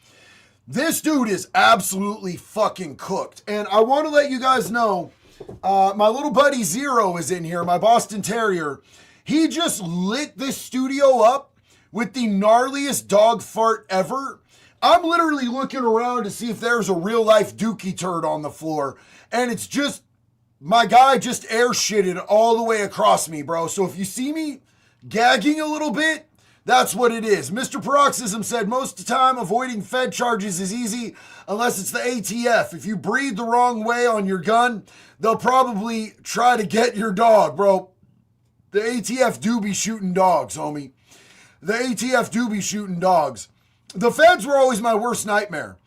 This dude is absolutely fucking cooked. And I want to let you guys know, my little buddy Zero is in here, my Boston Terrier. He just lit this studio up with the gnarliest dog fart ever. I'm literally looking around to see if there's a real life dookie turd on the floor. And it's just, my guy just air shitted all the way across me, bro. So if you see me gagging a little bit, that's what it is. Mr. Paroxysm said most of the time avoiding Fed charges is easy unless it's the ATF. If you breathe the wrong way on your gun, they'll probably try to get your dog, bro. The ATF do be shooting dogs, homie. The ATF do be shooting dogs. The feds were always my worst nightmare.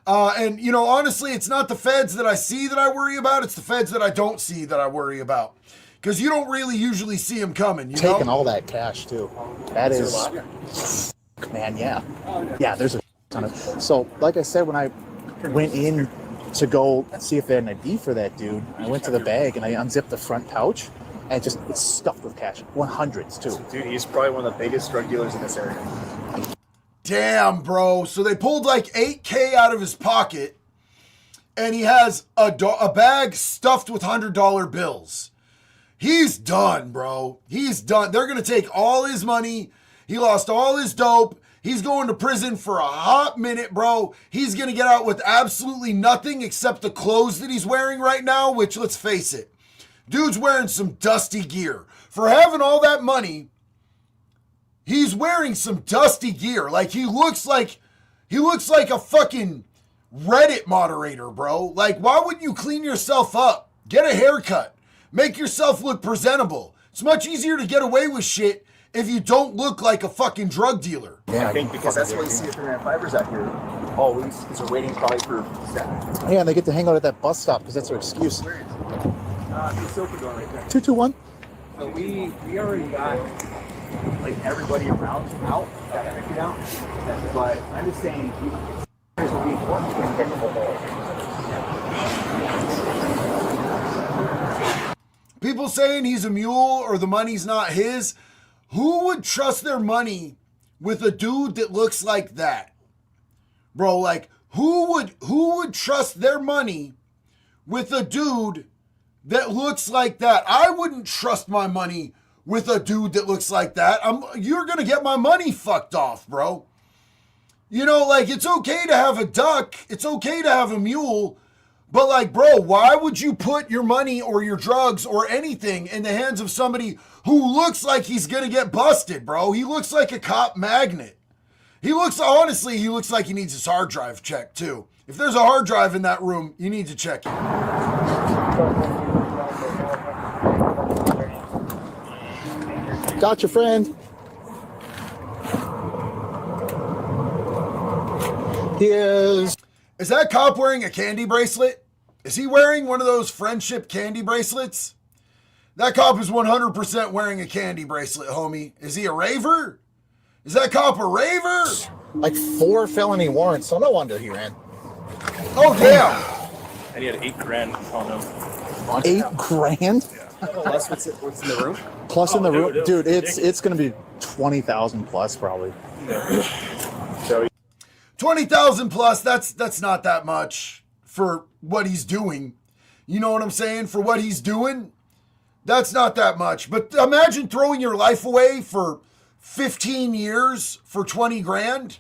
And, you know, honestly, it's not the feds that I see that I worry about. It's the feds that I don't see that I worry about. Because you don't really usually see them coming, you know? Taking all that cash, too. That is... Man, yeah. Yeah, there's a ton of... So, like I said, when I went in to go see if they had an ID for that dude, I went to the bag and I unzipped the front pouch, and it's stuffed with cash. 100s, too. Dude, he's probably one of the biggest drug dealers in this area. Damn, bro. So they pulled like $8K out of his pocket, and he has a bag stuffed with $100 bills. He's done, bro. He's done. They're going to take all his money. He lost all his dope. He's going to prison for a hot minute, bro. He's going to get out with absolutely nothing except the clothes that he's wearing right now, which, let's face it, dude's wearing some dusty gear. For having all that money, he's wearing some dusty gear. Like he looks like a fucking Reddit moderator, bro. Like, why wouldn't you clean yourself up? Get a haircut. Make yourself look presentable. It's much easier to get away with shit if you don't look like a fucking drug dealer. Yeah, I think because that's why you see the 305ers out here always, because they're waiting probably for staff. Yeah, and they get to hang out at that bus stop because that's their excuse. The Silver door right there. 221. So we already got like everybody around out, got everything out. But I'm just saying, there's will be important to get the whole. People saying he's a mule or the money's not his. Who would trust their money with a dude that looks like that? Bro, like, who would trust their money with a dude that looks like that? I wouldn't trust my money with a dude that looks like that. You're going to get my money fucked off, bro. You know, like, it's okay to have a duck. It's okay to have a mule. But, like, bro, why would you put your money or your drugs or anything in the hands of somebody who looks like he's going to get busted, bro? He looks like a cop magnet. Honestly, he looks like he needs his hard drive checked, too. If there's a hard drive in that room, you need to check it. Got your friend. Is that cop wearing a candy bracelet? Is he wearing one of those friendship candy bracelets? That cop is 100% wearing a candy bracelet, homie. Is he a raver? Is that cop a raver? Like 4 felony warrants, so no wonder he ran. Oh, damn. And he had $8 grand on him. $8 grand? Plus, what's in the room? Plus in the room, dude. It's gonna be 20,000 plus probably. So 20,000 plus. That's not that much for what he's doing. You know what I'm saying? For what he's doing, that's not that much. But imagine throwing your life away for 15 years for 20 grand.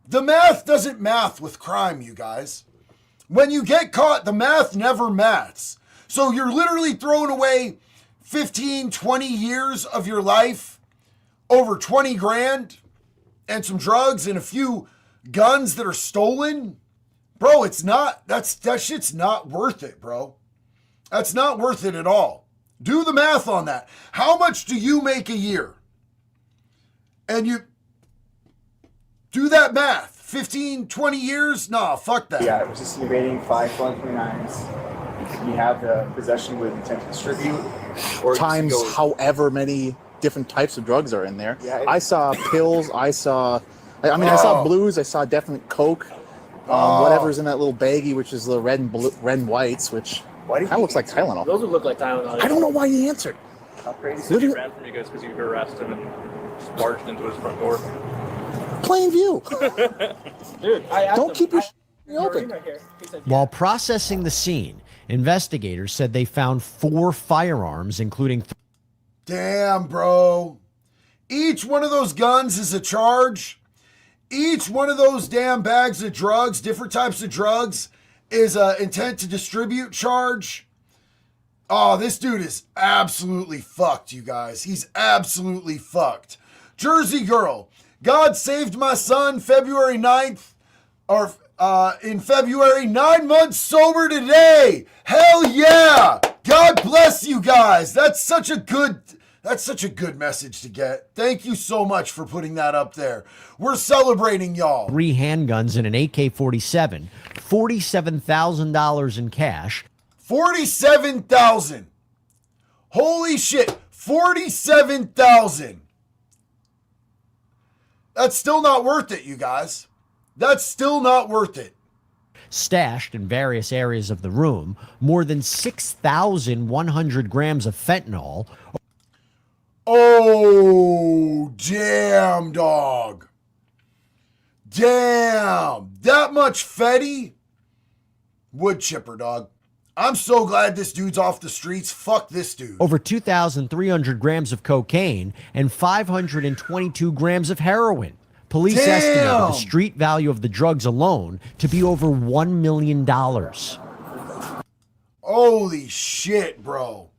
The math doesn't math with crime, you guys. When you get caught, the math never maths. So you're literally throwing away 15, 20 years of your life over 20 grand and some drugs and a few guns that are stolen. Bro, that shit's not worth it, bro. That's not worth it at all. Do the math on that. How much do you make a year? And you do that math. 15, 20 years? Nah, fuck that. Yeah, it was just evading 5 139s. You have the possession with intent to distribute. Or Times however many different types of drugs are in there. Yeah, I saw pills. I saw blues. I saw definite coke. Whatever's in that little baggie, which is the red and whites, which kind of looks like Tylenol. Those would look like Tylenol. I don't know why he answered. how crazy he ran from you guys because you harassed him and just barged into his front door. Plain view. Dude, don't keep your open. While processing the scene, investigators said they found 4 firearms, including. Damn, bro. Each one of those guns is a charge. Each one of those damn bags of drugs, different types of drugs, is an intent to distribute charge. Oh, this dude is absolutely fucked, you guys. He's absolutely fucked. Jersey girl. God saved my son February 9th, or in February, 9 months sober today. Hell yeah. God bless you guys. That's such a good message to get. Thank you so much for putting that up there. We're celebrating y'all. 3 handguns and an AK-47, $47,000 in cash. $47,000. Holy shit. $47,000. That's still not worth it, you guys. That's still not worth it. Stashed in various areas of the room, more than 6,100 grams of fentanyl. Oh, damn, dog. Damn. That much Fetty? Wood chipper, dog. I'm so glad this dude's off the streets. Fuck this dude. Over 2,300 grams of cocaine and 522 grams of heroin. Police estimated the street value of the drugs alone to be over $1 million. Holy shit, bro.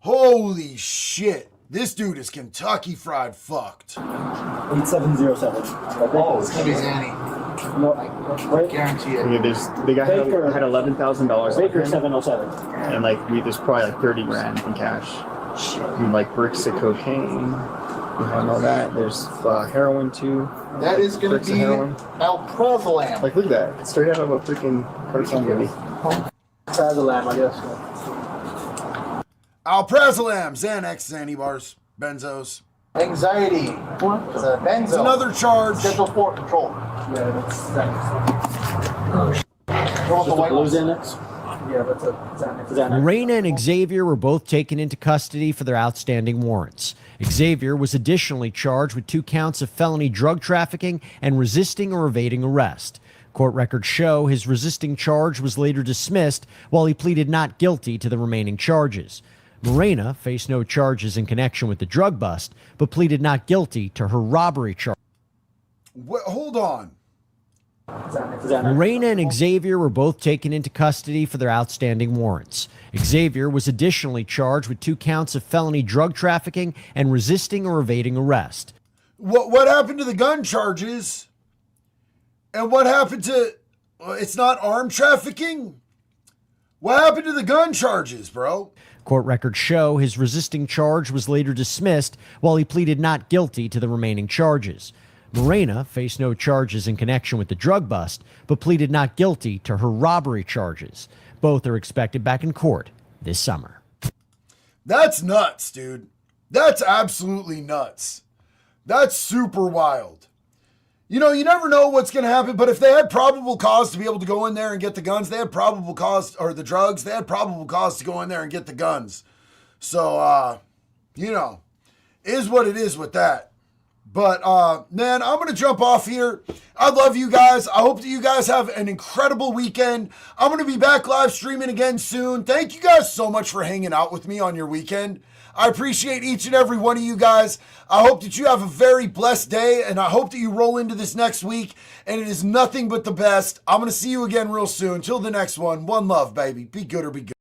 Holy shit. This dude is Kentucky Fried fucked. 8707. Oh, it's gonna be Zanny. No, right? Guarantee it. Okay, the guy had $11,000. Baker 707. And there's probably 30 grand in cash. And bricks of cocaine. We have all that. There's heroin too. That is gonna bricks be alprazolam. Look at that. It's straight out of a freaking cartoon movie. Alprazolam, I guess. Alprazolam, Xanax, Xanibars, benzos. Anxiety. It's a benzo. It's another charge. Schedule 4 control. Yeah, that's You want the white blue ones? Xanax? Yeah, that's a Morena and Xavier were both taken into custody for their outstanding warrants. Xavier was additionally charged with 2 counts of felony drug trafficking and resisting or evading arrest. Court records show his resisting charge was later dismissed while he pleaded not guilty to the remaining charges. Morena faced no charges in connection with the drug bust, but pleaded not guilty to her robbery charge. Hold on. Morena and Xavier were both taken into custody for their outstanding warrants. Xavier was additionally charged with 2 counts of felony drug trafficking and resisting or evading arrest. What happened to the gun charges? And what happened to... It's not armed trafficking? What happened to the gun charges, bro? Court records show his resisting charge was later dismissed while he pleaded not guilty to the remaining charges. Morena faced no charges in connection with the drug bust, but pleaded not guilty to her robbery charges. Both are expected back in court this summer. That's nuts, dude. That's absolutely nuts. That's super wild. You know, you never know what's going to happen, but if they had probable cause to be able to go in there and get the guns, they had probable cause, or the drugs, they had probable cause to go in there and get the guns. So, you know, is what it is with that. But, man, I'm going to jump off here. I love you guys. I hope that you guys have an incredible weekend. I'm going to be back live streaming again soon. Thank you guys so much for hanging out with me on your weekend. I appreciate each and every one of you guys. I hope that you have a very blessed day, and I hope that you roll into this next week, and it is nothing but the best. I'm going to see you again real soon. Till the next one, one love, baby. Be good or be good.